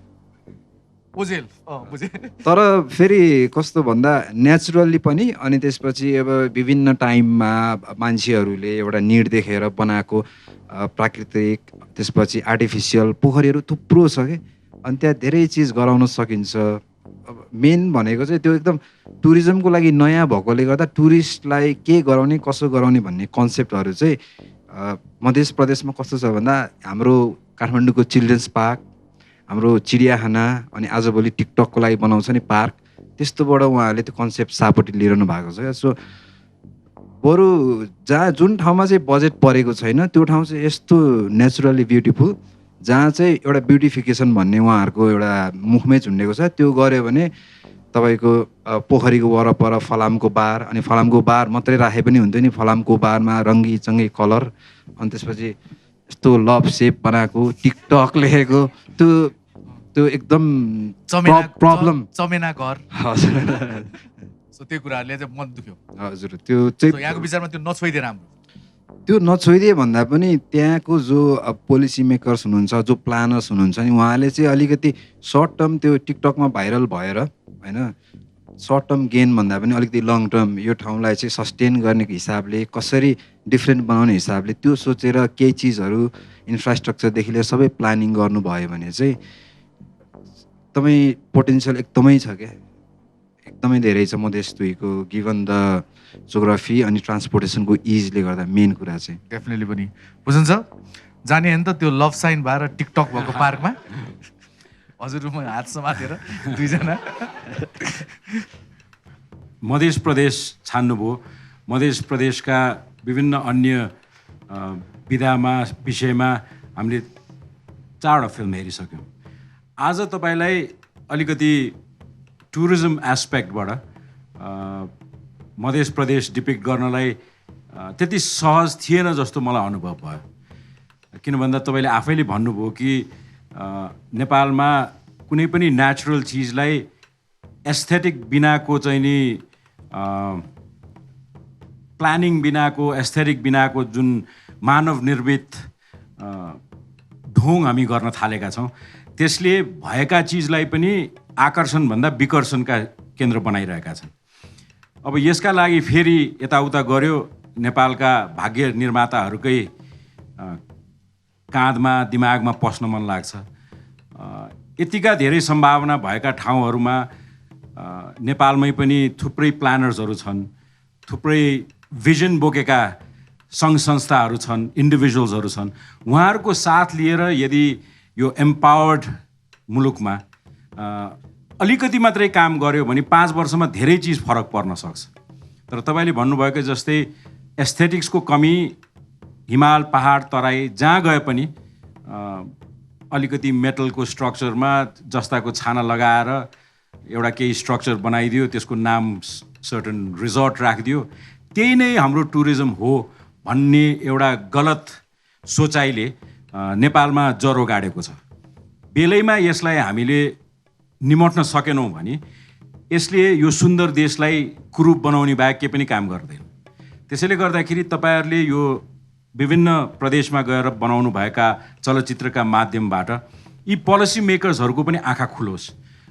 बुझेल बुझे तर फेरि कस्तो भन्दा नेचुरल्ली पनि अनि त्यसपछि अब विभिन्न टाइममा मान्छेहरूले एउटा निड देखेर बनाएको प्राकृतिक त्यसपछि आर्टिफिसियल पोखरीहरू थुप्रो छ कि अनि त्यहाँ धेरै चिज गराउन सकिन्छ। अब मेन भनेको चाहिँ त्यो एकदम टुरिज्मको लागि नयाँ भएकोले गर्दा टुरिस्टलाई के गराउने कसो गराउने भन्ने कन्सेप्टहरू चाहिँ मध्य प्रदेशमा कस्तो छ भन्दा हाम्रो काठमाडौँको चिल्ड्रेन्स पार्क, हाम्रो चिडियाखाना अनि आजभोलि टिकटकको लागि बनाउँछ नि पार्क, त्यस्तोबाट उहाँहरूले त्यो कन्सेप्ट सापट्टि लिइरहनु भएको छ क्या। सो बरु जुन ठाउँमा चाहिँ बजेट परेको छैन त्यो ठाउँ चाहिँ यस्तो नेचुरली ब्युटिफुल जहाँ चाहिँ एउटा ब्युटिफिकेसन भन्ने उहाँहरूको एउटा मुखमै झुन्डेको छ। त्यो गऱ्यो भने तपाईँको पोखरीको वरपर फलामको बार, अनि फलामको बार मात्रै राखे पनि हुन्थ्यो नि, फलामको बारमा रङ्गी चङ्गी कलर, अनि त्यसपछि यस्तो लभ सेप बनाएको टिकटक लेखेको त्यो एकदम प्रब्लम चमेना घर। हजुर सो त्यो कुराहरूले चाहिँ मन दुख्यो। हजुर त्यो चाहिँ यहाँको विचारमा त्यो नछोइदिए राम्रो। त्यो नछोइदिए भन्दा पनि त्यहाँको जो पोलिसी मेकर्स हुनुहुन्छ, जो प्लानर्स हुनुहुन्छ नि, उहाँले चाहिँ अलिकति सर्ट टर्म त्यो टिकटकमा भाइरल भएर होइन, सर्ट टर्म गेन भन्दा पनि अलिकति लङ टर्म यो ठाउँलाई चाहिँ सस्टेन गर्ने हिसाबले, कसरी डिफ्रेन्ट बनाउने हिसाबले त्यो सोचेर केही चिजहरू इन्फ्रास्ट्रक्चरदेखि लिएर सबै प्लानिङ गर्नुभयो भने चाहिँ एकदमै पोटेन्सियल एकदमै छ क्या, एकदमै धेरै छ मधेस दुईको, गिभन द जोग्राफी अनि ट्रान्सपोर्टेसनको इजले गर्दा मेन कुरा चाहिँ। डेफिनेटली पनि बुझ्नु छ जाने होइन त त्यो लभ साइन भएर टिकटक भएको पार्कमा हजुर म हात समातेर दुईजना मध्य प्रदेश छान्नुभयो। मध्य प्रदेशका विभिन्न अन्य विषयमा हामीले 4वटा फिल्म हेरिसक्यौँ। आज तपाईँलाई अलिकति टुरिज्म एस्पेक्टबाट मध्य प्रदेश डिपिक्ट गर्नलाई त्यति सहज थिएन जस्तो मलाई अनुभव भयो। किन भन्दा तपाईँले आफैले भन्नुभयो कि नेपालमा कुनै पनि नेचुरल चिजलाई एस्थेटिक बिनाको चाहिँ नि प्लानिङ बिनाको, एस्थेटिक बिनाको जुन मानव निर्मित ढोङ हामी गर्न थालेका छौँ, त्यसले भएका चिजलाई पनि आकर्षणभन्दा विकर्षणका केन्द्र बनाइरहेका छन्। अब यसका लागि फेरि यताउता गऱ्यो नेपालका भाग्य निर्माताहरूकै काँधमा दिमागमा पस्न मन लाग्छ। यतिका धेरै सम्भावना भएका ठाउँहरूमा नेपालमै पनि थुप्रै प्लानर्सहरू छन्, थुप्रै भिजन बोकेका सङ्घ संस्थाहरू छन्, इन्डिभिजुअल्सहरू छन्। उहाँहरूको साथ लिएर यदि यो एम्पावर्ड मुलुकमा अलिकति मात्रै काम गर्यो भने 5 वर्षमा धेरै चिज फरक पर्न सक्छ। तर तपाईँले भन्नुभएको जस्तै एस्थेटिक्सको कमी हिमाल, पहाड, तराई जहाँ गए पनि अलिकति मेटलको स्ट्रक्चरमा जस्ताको छाना लगाएर एउटा केही स्ट्रक्चर बनाइदियो, त्यसको नाम सर्टन रिजोर्ट राखिदियो, त्यही नै हाम्रो टुरिज्म हो भन्ने एउटा गलत सोचाइले नेपालमा जरो गाडेको छ। बेलैमा यसलाई हामीले निमट्न सकेनौँ भने यसले यो सुन्दर देशलाई कुरूप बनाउने बाहेक केही पनि काम गर्दैन। त्यसैले गर्दाखेरि तपाईँहरूले यो विभिन्न प्रदेशमा गएर बनाउनु भएका चलचित्रका माध्यमबाट यी पोलिसी मेकर्सहरूको पनि आँखा खुलोस्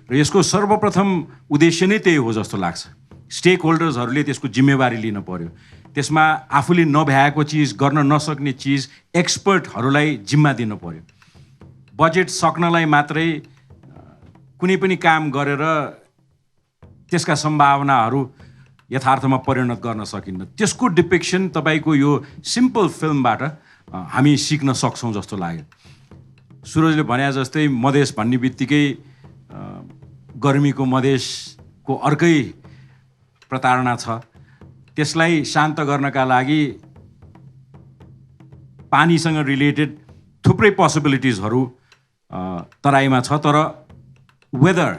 र यसको सर्वप्रथम उद्देश्य नै त्यही हो जस्तो लाग्छ। स्टेक होल्डर्सहरूले त्यसको जिम्मेवारी लिन पर्यो। त्यसमा आफूले नभ्याएको चिज, गर्न नसक्ने चिज एक्सपर्टहरूलाई जिम्मा दिन पर्यो। बजेट सक्नलाई मात्रै कुनै पनि काम गरेर त्यसका सम्भावनाहरू यथार्थमा परिणत गर्न सकिन्न। त्यसको डिपिक्सन तपाईँको यो सिम्पल फिल्मबाट हामी सिक्न सक्छौँ जस्तो लाग्यो। सुरजले भने जस्तै मधेस भन्ने बित्तिकै गर्मीको मधेसको अर्कै प्रताडना छ। त्यसलाई शान्त गर्नका लागि पानीसँग रिलेटेड थुप्रै पोसिबिलिटिजहरू तराईमा छ, तर वेदर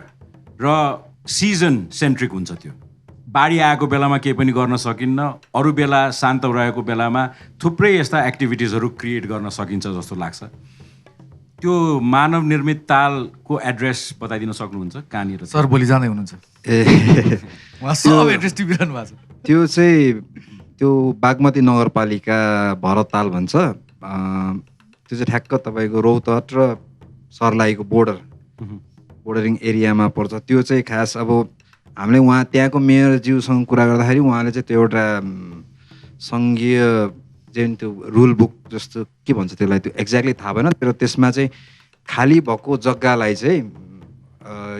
र सिजन सेन्ट्रिक हुन्छ। त्यो बाढी आएको बेलामा केही पनि गर्न सकिन्न, अरू बेला शान्त रहेको बेलामा थुप्रै यस्ता एक्टिभिटिजहरू क्रिएट गर्न सकिन्छ जस्तो लाग्छ। त्यो मानव निर्मित तालको एड्रेस बताइदिन सक्नुहुन्छ कहाँनिर? सर भोलि जाँदै हुनुहुन्छ उहाँ सब एड्रेस टिपिरहनु भएको छ। त्यो चाहिँ त्यो बागमती नगरपालिका भरताल भन्छ। त्यो चाहिँ ठ्याक्क तपाईँको रौतहट र सर्लाहीको बोर्डर बोर्डरिङ एरियामा पर्छ। त्यो चाहिँ खास अब हामीले त्यहाँको मेयरज्यूसँग कुरा गर्दाखेरि उहाँले चाहिँ त्यो एउटा सङ्घीय जुन त्यो रुल बुक जस्तो के भन्छ त्यसलाई, त्यो एक्ज्याक्टली थाहा भएन, तर त्यसमा चाहिँ खाली भएको जग्गालाई चाहिँ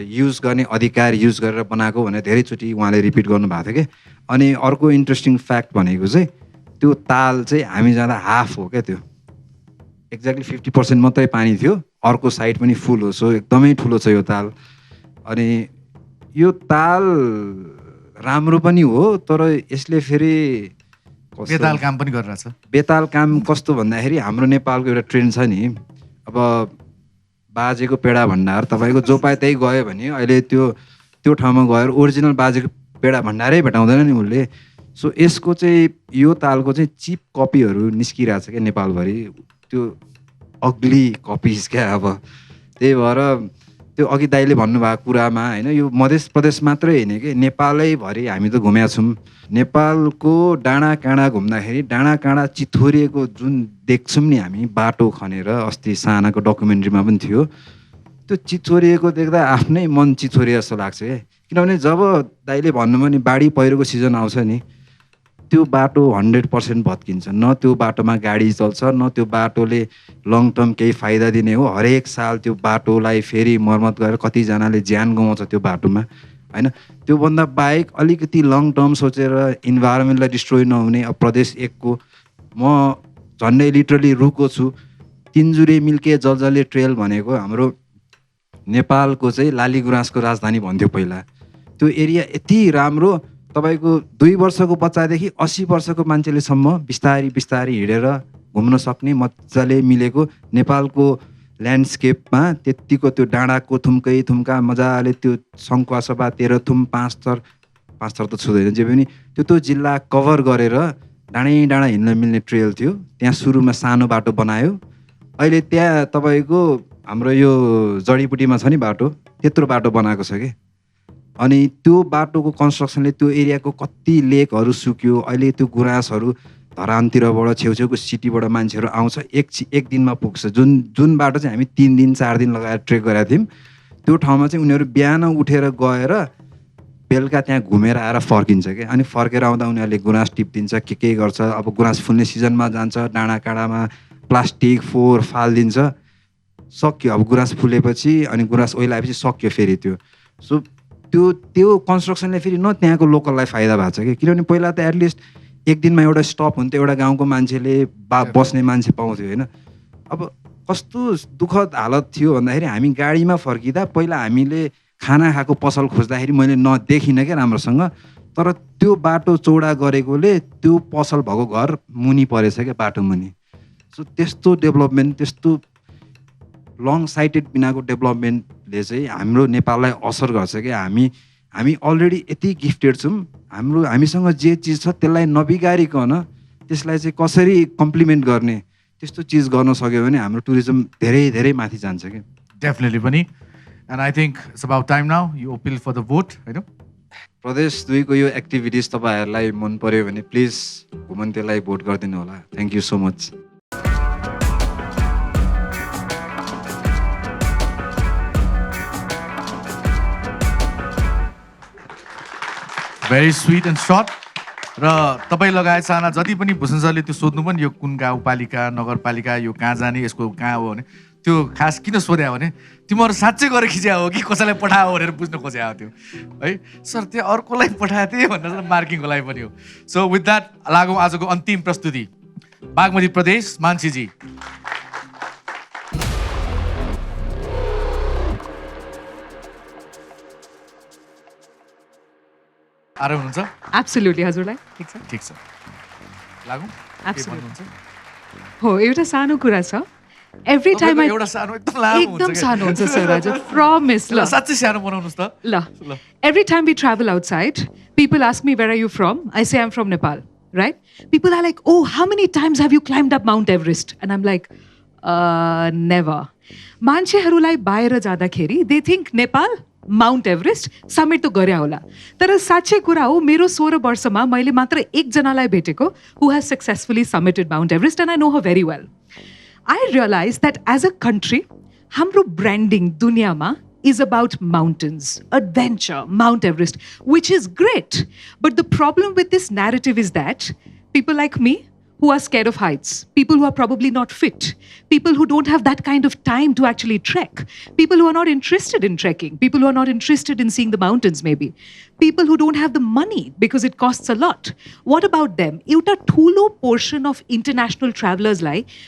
युज गर्ने अधिकार युज गरेर बनाएको भनेर धेरैचोटि उहाँले रिपिट गर्नुभएको थियो कि। अनि अर्को इन्ट्रेस्टिङ फ्याक्ट भनेको चाहिँ त्यो ताल चाहिँ हामी जाँदा हाफ हो क्या, त्यो एक्ज्याक्टली 50% मात्रै पानी थियो, अर्को साइड पनि फुल हो। सो एकदमै ठुलो छ यो ताल। अनि यो ताल राम्रो पनि हो, तर यसले फेरि बेताल काम पनि गरिरहेछ। बेताल काम कस्तो भन्दाखेरि हाम्रो नेपालको एउटा ट्रेन्ड छ नि, अब बाजेको पेडा भण्डार तपाईँको जो पाए त्यही गयो भने अहिले त्यो ठाउँमा गएर ओरिजिनल बाजेको पेडा भण्डारै भेटाउँदैन नि उसले। सो यसको चाहिँ यो तालको चाहिँ चिप कपीहरू निस्किरहेछ क्या नेपालभरि, त्यो अग्ली कपिज क्या। अब त्यही भएर त्यो अघि दाइले भन्नुभएको कुरामा होइन, यो मध्य प्रदेश मात्रै होइन कि नेपालैभरि हामी त घुमेका छौँ। नेपालको डाँडा काँडा घुम्दाखेरि डाँडा काँडा चिथोरिएको जुन देख्छौँ नि हामी बाटो खनेर, अस्ति सानाको डकुमेन्ट्रीमा पनि थियो, त्यो चिथोरिएको देख्दा आफ्नै मन चिथोरिए जस्तो लाग्छ क्या। किनभने जब दाइले भन्नुभयो नि बाढी पहिरोको सिजन आउँछ नि, त्यो बाटो 100% भत्किन्छ। न त्यो बाटोमा गाडी चल्छ, न त्यो बाटोले लङ टर्म केही फाइदा दिने हो। हरेक साल त्यो बाटोलाई फेरि मर्मत गरेर कतिजनाले ज्यान गुमाउँछ त्यो बाटोमा होइन। त्योभन्दा बाहेक अलिकति लङ टर्म सोचेर इन्भाइरोमेन्टलाई डिस्ट्रोय नहुने, अब प्रदेश 1को म झन्डै लिटरली रुको छु। तिनजुरे मिल्के जलजले ट्रेल भनेको हाम्रो नेपालको चाहिँ लाली गुराँसको राजधानी भन्थ्यो पहिला। त्यो एरिया यति राम्रो, तपाईँको 2 वर्षको बच्चादेखि 80 वर्षको मान्छेलेसम्म बिस्तारी बिस्तारी हिँडेर घुम्न सक्ने मजाले मिलेको नेपालको ल्यान्डस्केपमा त्यत्तिको त्यो डाँडाको थुम्कै थुम्का मजाले त्यो सङ्खुवासभा 13 थुम 5 थर त छुँदैन जे पनि त्यो जिल्ला कभर गरेर डाँडै डाँडा हिँड्न मिल्ने ट्रेल थियो। त्यहाँ सुरुमा सानो बाटो बनायो, अहिले त्यहाँ तपाईँको हाम्रो यो जडीबुटीमा छ नि बाटो, त्यत्रो बाटो बनाएको छ कि। अनि त्यो बाटोको कन्स्ट्रक्सनले त्यो एरियाको कति लेकहरू सुक्यो। अहिले त्यो गुराँसहरू धरानतिरबाट छेउछेउको सिटीबाट मान्छेहरू आउँछ, एक दिनमा पुग्छ। जुन बाटो चाहिँ हामी 3 दिन 4 दिन लगाएर ट्रेक गरेका थियौँ, त्यो ठाउँमा चाहिँ उनीहरू बिहान उठेर गएर बेलुका त्यहाँ घुमेर आएर फर्किन्छ क्या। अनि फर्केर आउँदा उनीहरूले गुराँस टिपिदिन्छ, के गर्छ। अब गुराँस फुल्ने सिजनमा जान्छ, डाँडा काँडामा प्लास्टिक फोहोर फालिदिन्छ, सक्यो। अब गुराँस फुलेपछि अनि गुराँस ओइलाएपछि सक्यो फेरि त्यो। सो त्यो कन्स्ट्रक्सनले फेरि न त्यहाँको लोकललाई फाइदा भएको छ कि, किनभने पहिला त एटलिस्ट एक दिनमा एउटा स्टप हुन्थ्यो, एउटा गाउँको मान्छेले बस्ने मान्छे पाउँथ्यो होइन। अब कस्तो दुःखद हालत थियो भन्दाखेरि हामी गाडीमा फर्किँदा पहिला हामीले खाना खाएको पसल खोज्दाखेरि मैले नदेखिनँ क्या राम्रोसँग, तर त्यो बाटो चौडा गरेकोले त्यो पसल भएको घर मुनि परेछ क्या, बाटो मुनि। सो त्यस्तो डेभलपमेन्ट, त्यस्तो लङ साइटेड बिनाको डेभलपमेन्टले चाहिँ हाम्रो नेपाललाई असर गर्छ कि। हामी अलरेडी यति गिफ्टेड छौँ, हामीसँग जे चिज छ त्यसलाई नबिगारिकन त्यसलाई चाहिँ कसरी कम्प्लिमेन्ट गर्ने त्यस्तो चिज गर्न सक्यो भने हाम्रो टुरिज्म धेरै धेरै माथि जान्छ कि। डेफिनेटली पनि। And I think it's about time now you appeal for the vote होइन। प्रदेश 2 को यो एक्टिभिटिज तपाईँहरूलाई मन पर्यो भने प्लिज घुमन्तेलाई भोट गरिदिनु होला। Thank you so much. Very sweet and short. र तपाईँ लगायत साना जति पनि भूषण सरले त्यो सोध्नु पनि यो कुन गाउँपालिका नगरपालिका यो कहाँ जाने यसको कहाँ हो भने त्यो खास किन सोध्या भने तिमीहरू साँच्चै गरेर खिच्या हो कि कसैलाई पठायो भनेर बुझ्न खोज्या थियो है सर। त्यो अर्कोलाई पठाएको थिएँ भनेर मार्किङको लागि पनि हो। सो विथ द्याट लागौँ आजको अन्तिम प्रस्तुति। बागमती प्रदेश मान्छेजी। आराम हुनुहुन्छ? एब्सोल्युटली हजुरलाई ठिक छ। ठिक छ, लागौँ। एब्सोल्युटली हो। एउटा सानो कुरा छ, एभ्री टाइम एउटा सानो एकदम सानो हुन्छ सर हजुर, प्रमिस। ल साँच्चै सानो बनाउनुहोस् त। ल every time we travel outside people ask me where are you from, I say I'm from Nepal, right? People are like, oh, how many times have you climbed up Mount Everest? And I'm like, never. मान्छेहरूलाई बाहिर जाँदाखेरि they think Nepal Mount Everest summit त गरे होला, तर साँच्चै कुरा हो मेरो 16 वर्षमा मैले मात्र एकजनालाई भेटेको who has successfully summited Mount Everest and I know her very well. I realise that as a country हाम्रो ब्रान्डिङ दुनियाँमा is about mountains, adventure, Mount Everest, which is great. But the problem with this narrative is that people like me, who are scared of heights, people who are probably not fit, people who don't have that kind of time to actually trek, people who are not interested in trekking, people who are not interested in seeing the mountains maybe, people who don't have the money because it costs a lot. What about them? Euta thulo portion of international travelers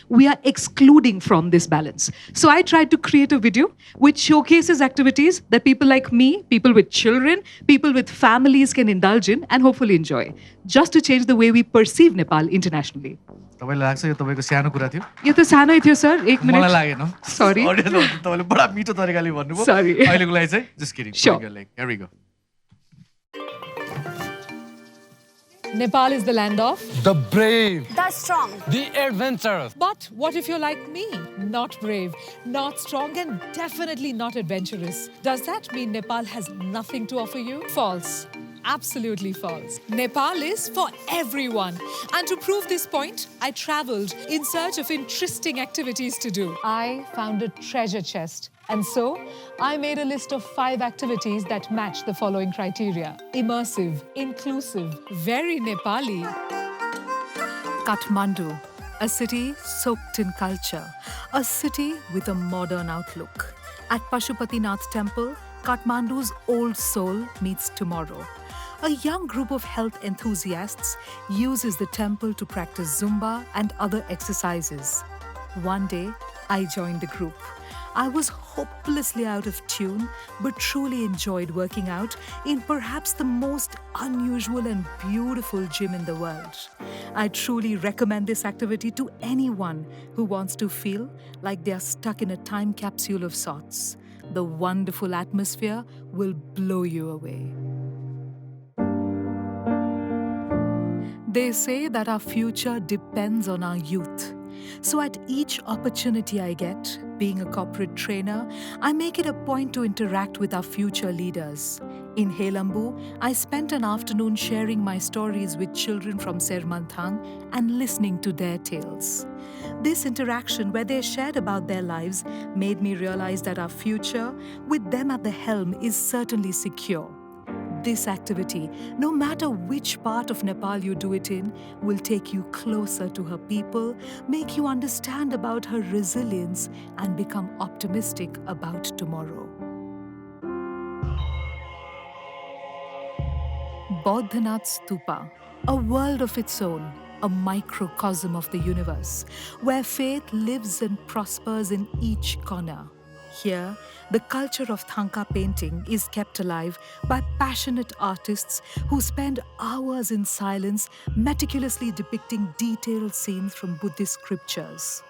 we are excluding from this balance. So I tried to create a video which showcases activities that people like me, people with children, people with families can indulge in and hopefully enjoy, just to change the way we perceive Nepal internationally. तपाईँलाई लाग्छ यो तपाईँको सानो कुरा थियो यो त सानै थियो सर, एक मलाई मिनट. लागेन Sorry. तपाईँले बडा मिठो तरिकाले भन्नुभयो Sorry. अहिलेको लागि चाहिँ just kidding. Sure. Here we go. Nepal is the land of The brave, The strong. the adventurous. But what if you're like me? Not brave, not strong, and definitely not adventurous. Does that mean Nepal has nothing to offer you? False. Absolutely false. Nepal is for everyone. And to prove this point, I traveled in search of interesting activities to do. I found a treasure chest. And so, I made a list of 5 activities that match the following criteria. Immersive, inclusive, very Nepali. Kathmandu, a city soaked in culture, a city with a modern outlook. At Pashupatinath Temple, Kathmandu's old soul meets tomorrow. A young group of health enthusiasts uses the temple to practice Zumba and other exercises. One day, I joined the group. I was hopelessly out of tune, but truly enjoyed working out in perhaps the most unusual and beautiful gym in the world. I truly recommend this activity to anyone who wants to feel like they are stuck in a time capsule of sorts. The wonderful atmosphere will blow you away. They say that our future depends on our youth. So at each opportunity I get, being a corporate trainer, I make it a point to interact with our future leaders. In Helambu, I spent an afternoon sharing my stories with children from Sermanthang and listening to their tales. This interaction where they shared about their lives made me realize that our future, with them at the helm, is certainly secure. This activity, no matter which part of Nepal you do it in, will take you closer to her people, make you understand about her resilience, and become optimistic about tomorrow. Bodhanath Stupa, a world of its own, a microcosm of the universe, where faith lives and prospers in each corner. Here, the culture of Thangka painting is kept alive by passionate artists who spend hours in silence meticulously depicting detailed scenes from Buddhist scriptures.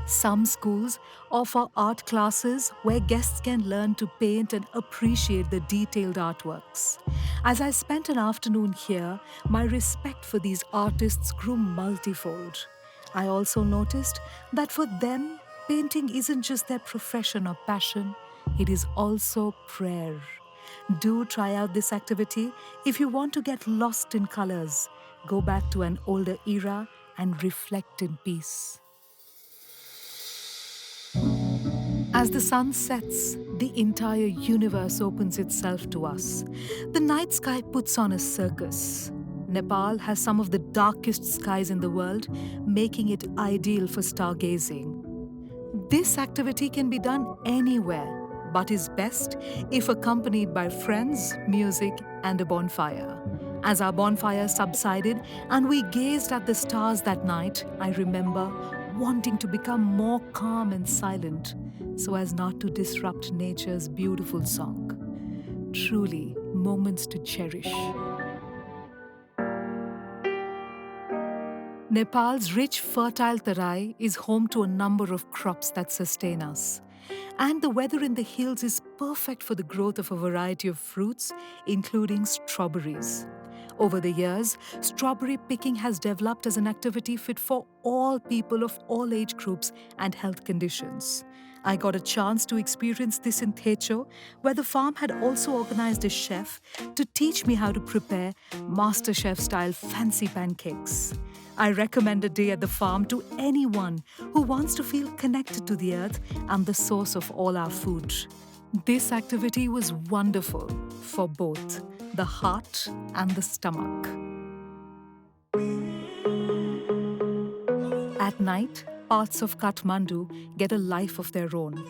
Some schools offer art classes where guests can learn to paint and appreciate the detailed artworks. As I spent an afternoon here, my respect for these artists grew multifold. I also noticed that for them, painting isn't just their profession or passion, it is also prayer. Do try out this activity if you want to get lost in colors. Go back to an older era and reflect in peace. As the sun sets, the entire universe opens itself to us. The night sky puts on a circus. Nepal has some of the darkest skies in the world, making it ideal for stargazing. This activity can be done anywhere, but is best if accompanied by friends, music, and a bonfire. As our bonfire subsided and we gazed at the stars that night, I remember wanting to become more calm and silent so as not to disrupt nature's beautiful song. Truly, moments to cherish. Nepal's rich, fertile Tarai is home to a number of crops that sustain us. And the weather in the hills is perfect for the growth of a variety of fruits, including strawberries. Over the years, strawberry picking has developed as an activity fit for all people of all age groups and health conditions. I got a chance to experience this in Thecho, where the farm had also organized a chef to teach me how to prepare MasterChef-style fancy pancakes. I recommend a day at the farm to anyone who wants to feel connected to the earth and the source of all our food. This activity was wonderful for both the heart and the stomach. At night, parts of Kathmandu get a life of their own.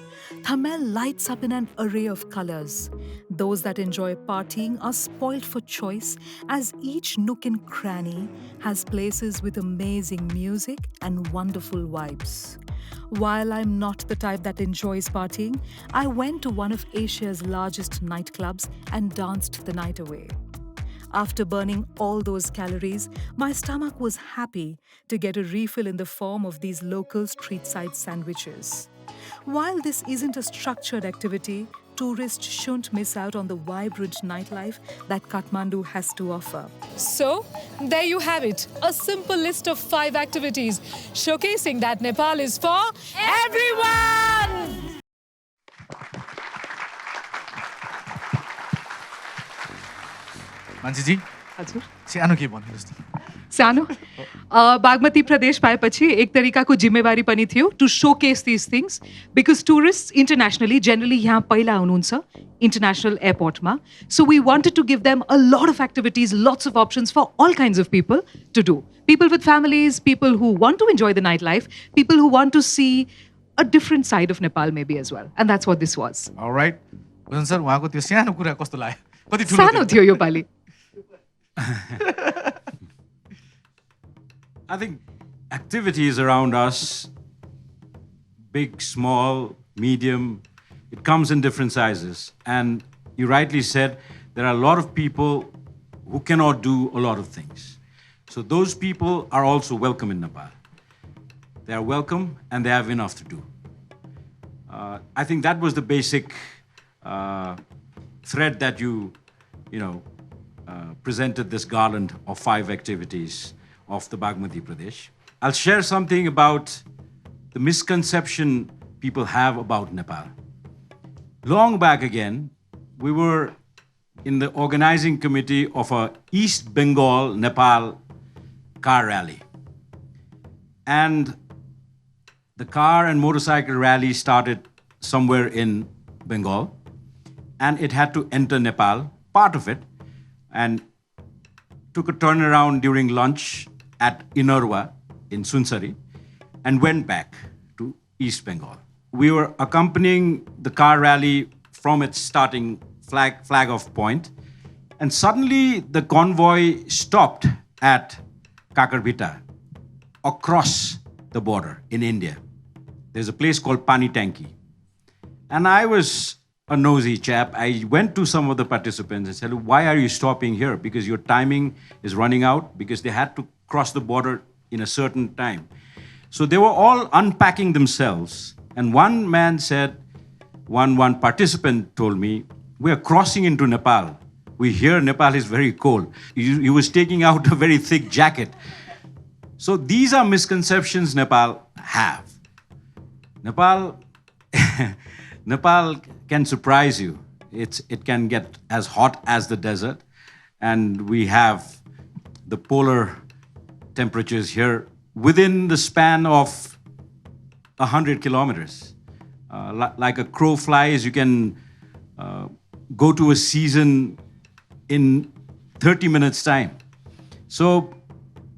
Thamel lights up in an array of colors. Those that enjoy partying are spoiled for choice, as each nook and cranny has places with amazing music and wonderful vibes. While I'm not the type that enjoys partying, I went to one of Asia's largest nightclubs and danced the night away. After burning all those calories, my stomach was happy to get a refill in the form of these local street-side sandwiches. While this isn't a structured activity, tourists shouldn't miss out on the vibrant nightlife that Kathmandu has to offer. So, there you have it, a simple list of 5 activities showcasing that Nepal is for everyone! मान्छेजी हजुर सानो के भन्नुहोस् त सानो बागमती प्रदेश पाएपछि एक तरिकाको जिम्मेवारी पनि थियो to showcase this things because tourist internationally generally यहाँ पहिला आउनुहुन्छ इन्टरनेसनल एयरपोर्टमा so we wanted to give them a lot of activities lots of options for all kinds of people to do people with families people who want to enjoy the night life people who want to see a different side of Nepal maybe as well and that's what this was alright Bhushan sir उहाँको त्यो सानो कुरा कस्तो लाग्यो कति ठुलो सानो थियो योपालि I think activities around us, big, small, medium, it comes in different sizes. And you rightly said, there are a lot of people who cannot do a lot of things. So those people are also welcome in Nepal. They are welcome and they have enough to do. I think that was the basic thread that you presented this garland of 5 activities of the Bagmati Pradesh. I'll share something about the misconception people have about Nepal. Long back again, we were in the organizing committee of a East Bengal Nepal car rally. And the car and motorcycle rally started somewhere in Bengal, and it had to enter Nepal, part of it, and took a turnaround during lunch at Inarwa in Sunsari and went back to East Bengal. We were accompanying the car rally from its starting flag off point, and suddenly the convoy stopped at Kakarvita across the border in India. There's a place called Pani Tanki. And I was a nosy chap. I went to some of the participants and said, why are you stopping here? Because your timing is running out, because they had to cross the border in a certain time. So they were all unpacking themselves. And one man said, one participant told me, we are crossing into Nepal. We hear Nepal is very cold. He was taking out a very thick jacket. So these are misconceptions Nepal have. Nepal can surprise you. It can get as hot as the desert. And we have the polar temperatures here within the span of 100 kilometers. Like a crow flies, you can go to a season in 30 minutes time. So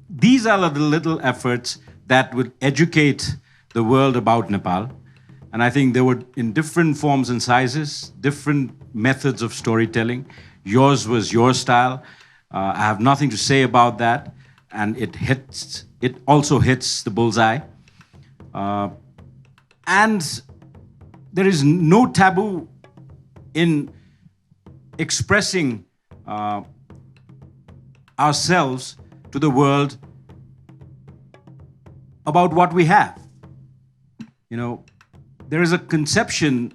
these are the little efforts that would educate the world about Nepal. And I think they were in different forms and sizes, different methods of storytelling. Yours was your style. I have nothing to say about that. And it also hits the bullseye. And there is no taboo in expressing ourselves to the world about what we have. There is a conception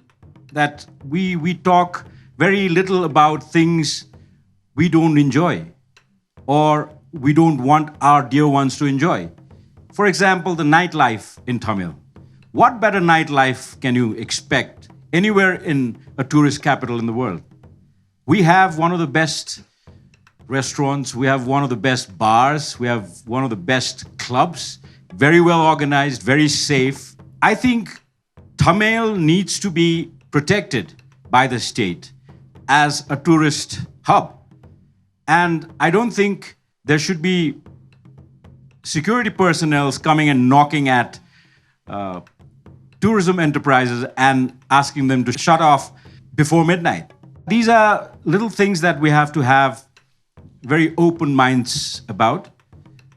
that we talk very little about things we don't enjoy or we don't want our dear ones to enjoy. For example, the nightlife in Tamil. What better nightlife can you expect anywhere in a tourist capital in the world? We have one of the best restaurants, we have one of the best bars, we have one of the best clubs, very well organized, very safe. I think Tamil needs to be protected by the state as a tourist hub. And I don't think there should be security personnel coming and knocking at tourism enterprises and asking them to shut off before midnight. These are little things that we have to have very open minds about.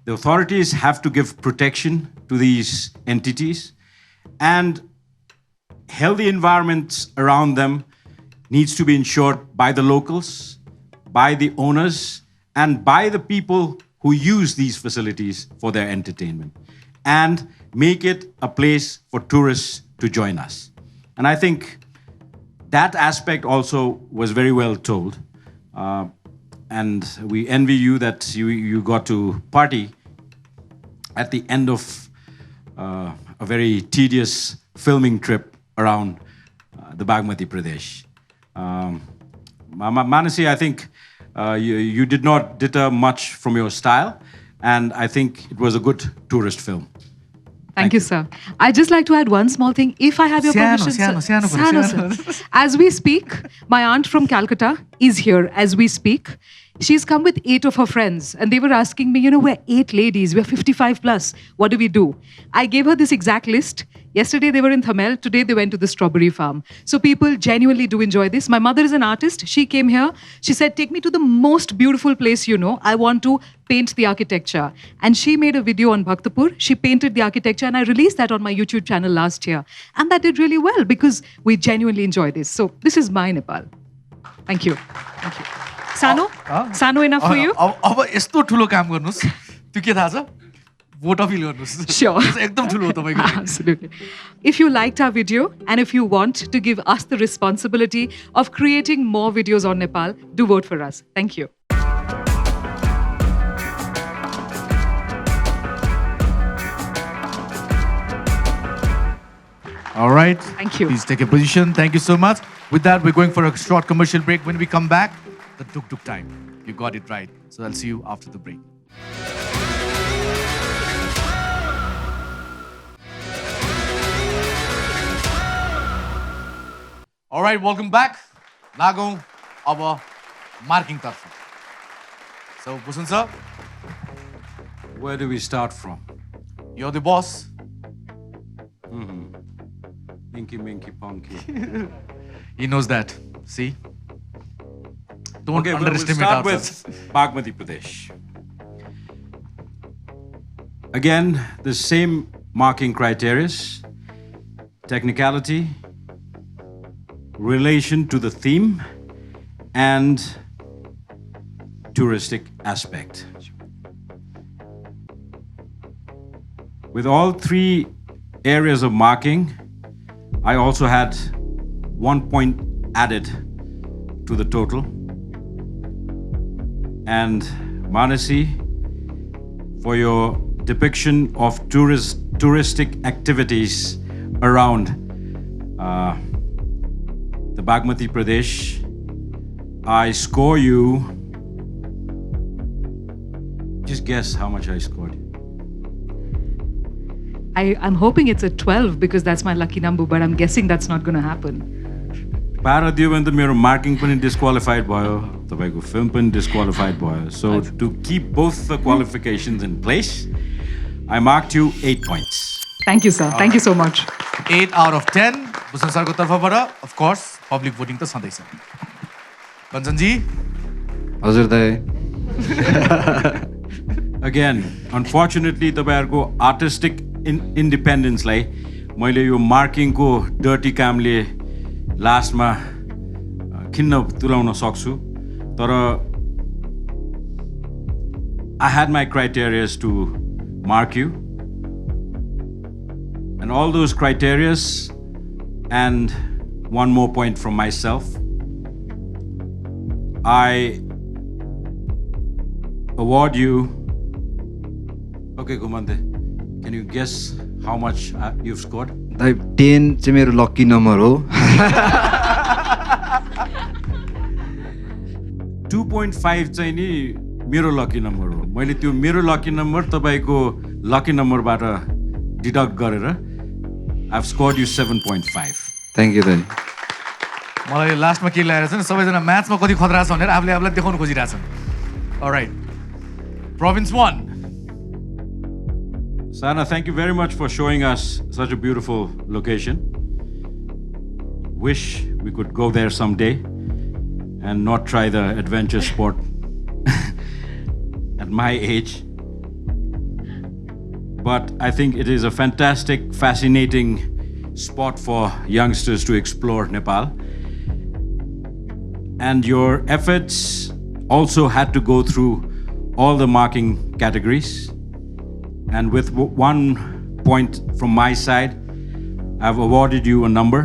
The authorities have to give protection to these entities, and healthy environments around them needs to be ensured by the locals, by the owners, and by the people who use these facilities for their entertainment, and make it a place for tourists to join us. And I think that aspect also was very well told. And we envy you that you got to party at the end of a very tedious filming trip around the Bagmati Pradesh. Manasi, I think you did not deter much from your style, and I think it was a good tourist film. Thank you, sir. I'd just like to add one small thing. If I have your permission, sir. Sir. As we speak, my aunt from Calcutta is here as we speak. She's come with 8 of her friends, and they were asking me, we're 8 ladies, we're 55 plus. What do we do? I gave her this exact list. Yesterday they were in Thamel. Today they went to the strawberry farm. So people genuinely do enjoy this. My mother is an artist. She came here. She said, take me to the most beautiful place you know. I want to paint the architecture. And she made a video on Bhaktapur. She painted the architecture, and I released that on my YouTube channel last year. And that did really well because we genuinely enjoy this. So this is my Nepal. Thank you. Thank you. Sano? Sano enough for you? अब यस्तो ठुलो काम गर्नुस् त्यो के थाहा छ vote appeal गर्नुस् Sure. एकदम ठुलो हो तपाईको लागि Absolutely. If you liked our video and if you want to give us the responsibility of creating more videos on Nepal, do vote for us. Thank you. All right. Thank you. Please take a position. Thank you so much. With that, we're going for a short commercial break. When we come back, the tuk-tuk time. You got it right. So I'll see you after the break. All right, welcome back. Lagong our marking tarf. So, Bhusan sir, Where do we start from? you're the boss. Inky, minky, ponky. He knows that. See? Don't Okay, we'll underestimate start ourselves. with Bagmati Pradesh. Again, the same marking criteria: technicality, relation to the theme, and touristic aspect. With all 3 areas of marking, I also had 1 point added to the total. And Manasi, for your depiction of touristic activities around the Bagmati Pradesh, I score you. Just guess how much I scored you. I'm hoping it's a 12 because that's my lucky number, but I'm guessing that's not going to happen. Para diyo भने त मेरो marking पनि disqualified भयो, तपाईको film पनि disqualified भयो. So to keep both the qualifications in place, I marked you 8 points. Thank you, sir. Thank you so much. 8 out of 10. Bhusan sir ko tarfबाट, of course, public voting त छँदैछ. Kanchan ji? हजुर दाइ. Again, unfortunately, तपाईहरुको artistic independence लाई मैले यो marking को dirty कामले last मा खिन्न तुलाउन सक्छु. तर I had my criteria to mark you. And all those criteria and 1 more point from myself. I award you. Okay, Kumante, can you guess how much you've scored? 10 चाहिँ मेरो lucky number हो. 2.5 चाहिँ नि मेरो लकी नम्बर हो. मैले त्यो मेरो लकी नम्बर तपाईको लकी नम्बरबाट डिडक्ट गरेर I've scored you 7.5. Thank you दाइ. मलाई लास्टमा के ल्याएर छ नि सबैजना म्याचमा कति खतरा छ भनेर आफूले आफूलाई देखाउन खोजिरहेछन् all right province 1 Sana, thank you very much for showing us such a beautiful location. Wish we could go there someday and not try the adventure sport at my age. But I think it is a fantastic, fascinating spot for youngsters to explore Nepal. And your efforts also had to go through all the marking categories. And with 1 point from my side, I've awarded you a number.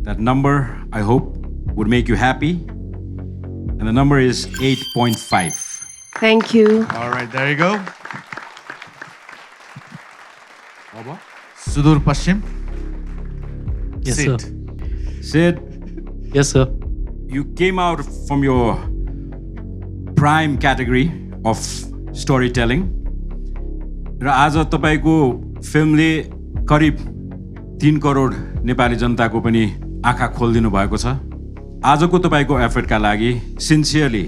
That number, I hope, would make you happy. And the number is 8.5. Thank you. All right, there you go. Sudur Pashchim. Yes, Sid. sir. Sid, Yes, sir. you came out from your prime category of storytelling. र आज तपाईँको फिल्मले करिब 3 करोड नेपाली जनताको पनि आँखा खोलिदिनु भएको छ आजको तपाईँको एफर्टका लागि sincerely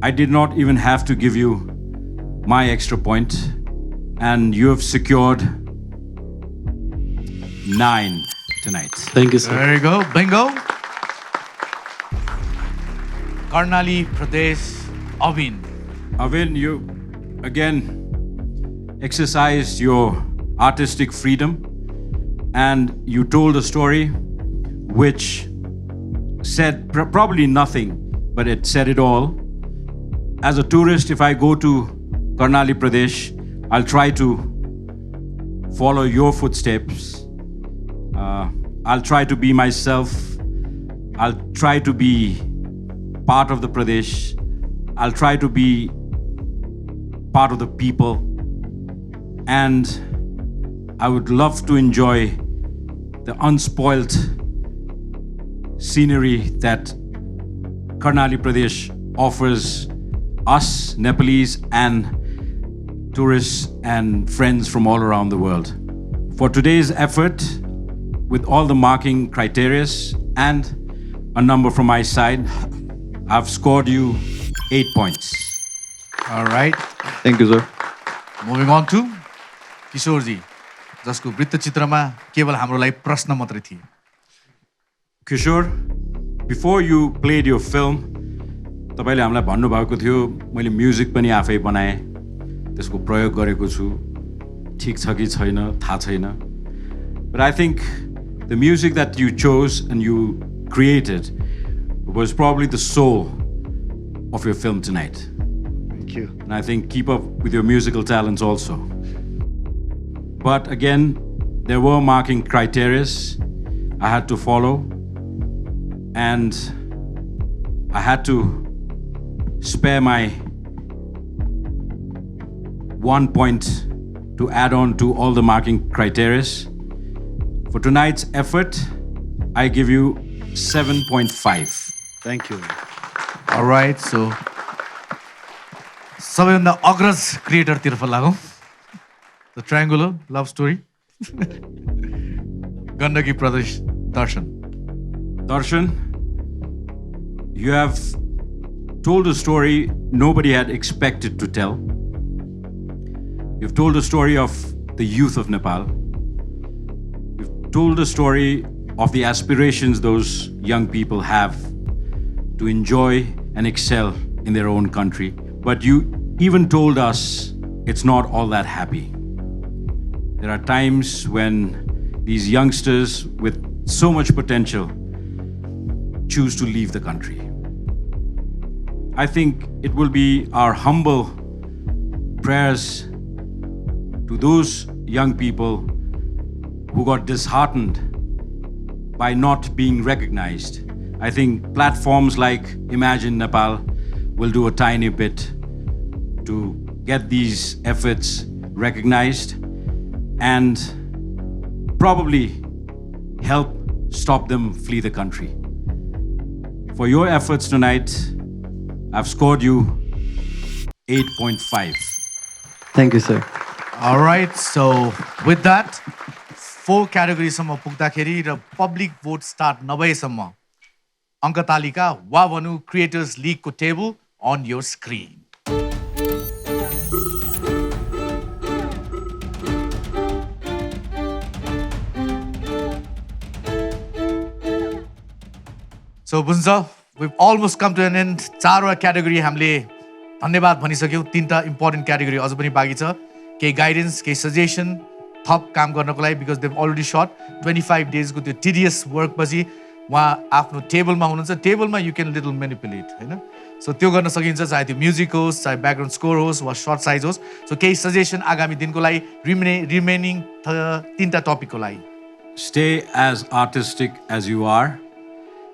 I did not even have to give you my extra point and you have secured 9 tonight. Thank you, sir. There you go. Bingo. Karnali Pradesh Avin. Avin, you again exercised your artistic freedom and you told a story which said probably nothing, but it said it all. As a tourist, if I go to Karnali Pradesh, I'll try to follow your footsteps. I'll try to be myself. I'll try to be part of the Pradesh. I'll try to be part of the people. And I would love to enjoy the unspoilt scenery that Karnali Pradesh offers us, Nepalese, and tourists and friends from all around the world. For today's effort, with all the marking criteria and a number from my side, I've scored you 8 points. All right. Thank you, sir. Moving on to Kishorji जसको वृत्तचित्रमा केवल हाम्रो लागि प्रश्न मात्रै थिए Kishore, before you played your film, तपाईले हामीलाई भन्नुभएको थियो मैले म्युजिक पनि आफै बनाएँ त्यसको प्रयोग गरेको छु ठीक छ कि छैन थाहा छैन But I think the music that you chose and you created was probably the soul of your film tonight. Thank you. And I think keep up with your musical talents also. But again, there were marking criteria I had to follow, and I had to spare my 1 point to add on to all the marking criteria. For tonight's effort, I give you 7.5. Thank you. All right, so सबैभन्दा अग्रज क्रिएटरतर्फ लागौँ The Triangular Love Story. Gandagi Pradesh Darshan. Darshan, you have told a story nobody had expected to tell. You've told a story of the youth of Nepal. You've told a story of the aspirations those young people have to enjoy and excel in their own country. But you even told us it's not all that happy. There are times when these youngsters with so much potential choose to leave the country. I think it will be our humble prayers to those young people who got disheartened by not being recognized. I think platforms like Imagine Nepal will do a tiny bit to get these efforts recognized and probably help stop them flee the country. For your efforts tonight, I've scored you 8.5. Thank you, sir. All right, so with that, 4 क्याटेगोरीसम्म पुग्दाखेरि र public vote start नभएसम्म अङ्क तालिका वा भनौँ creators लिगको table on your screen. So, Bunza, we've almost come to an end. 4 category हामीले धन्यवाद भनिसक्यौँ. 3टा इम्पोर्टेन्ट क्याटेगोरी अझ पनि बाँकी छ. केही गाइडेन्स, केही सजेसन, थप काम गर्नको लागि बिकज देव अलरेडी सर्ट 25 डेजको त्यो टिडियस वर्कपछि उहाँ आफ्नो टेबलमा हुनुहुन्छ. टेबलमा यु क्यान लिटल मेनिपुलेट होइन. सो त्यो गर्न सकिन्छ, चाहे त्यो म्युजिक होस्, चाहे ब्याकग्राउन्ड स्कोर होस् वा सर्ट साइज होस्. सो केही सजेसन आगामी दिनको लागि रिमेनिङ 3टा टपिकको लागि. Stay as artistic as you are.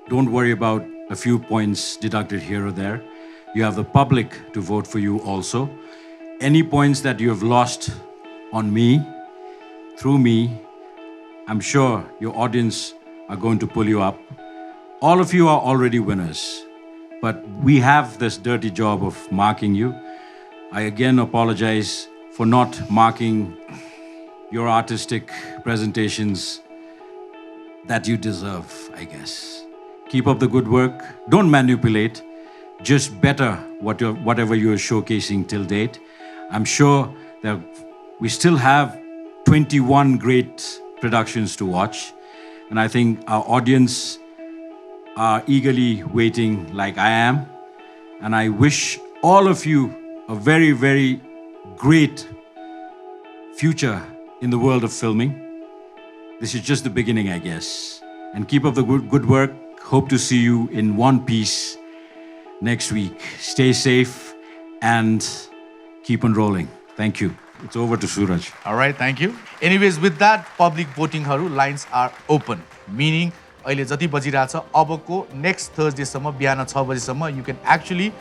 Don't worry about a few points deducted here or there. You have the public to vote for you also. Any points that you have lost on me, through me, I'm sure your audience are going to pull you up. All of you are already winners, but we have this dirty job of marking you. I again apologize for not marking your artistic presentations that you deserve, I guess. Keep up the good work. Don't manipulate. Just better whatever you're showcasing till date. I'm sure that we still have 21 great productions to watch. And I think our audience are eagerly waiting like I am. And I wish all of you a very, very great future in the world of filming. This is just the beginning, I guess. And keep up the good work. Hope to see you in one piece next week. Stay safe and keep on rolling. Thank you. It's over to Suraj. All right, thank you. Anyways, with that, public voting lines are open. Meaning, अहिले जति बजिरहेछ अबको next Thursday सम्म बिहान 6 बजेसम्म you can actually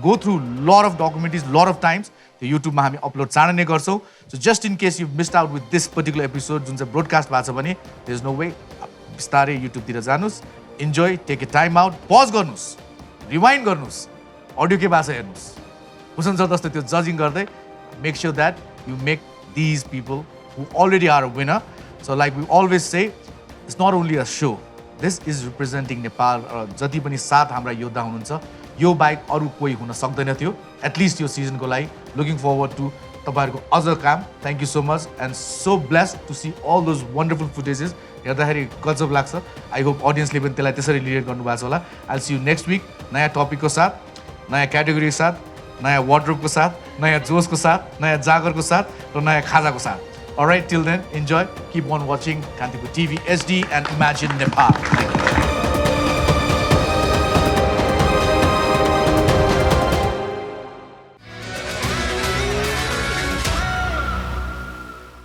go through lot of documentaries, lot of times. त्यो YouTube मा हामी upload चाँडै नै गर्छौँ. So just in case you've missed out with this particular episode जुन चाहिँ broadcast भएको छ भने there is no way. बिस्तारै YouTube तिर जानुस्. Enjoy, take a time out, pause गर्नुस्, rewind गर्नुस्, audio के भाषा हेर्नुस्. Bhusan sir जस्तो त्यो judging गर्दै make sure that you make these people who already are a winner. So like we always say, it's not only a show. This is representing Nepal. जति पनि 7 हाम्रा योद्धा हुनुहुन्छ यो बाइक अरु कोही हुन सक्दैन थियो. At least यो सिजनको लागि looking forward to तपाईहरुको अझ काम. Thank you so much and so blessed to see all those wonderful footages. हेर्दाखेरि गजब लाग्छ. I hope audience ले पनि त्यसलाई त्यसरी रिलेट गर्नु भएको छ होला. I'll see you next week नयाँ टपिकको साथ, नयाँ क्याटेगोरीको साथ, नयाँ वार्डरोबको साथ, नयाँ जोसको साथ, नयाँ जागरको साथ र नयाँ खाजाको साथ. All right, till then, enjoy. Keep on watching Kantipur TV HD and Imagine Nepal.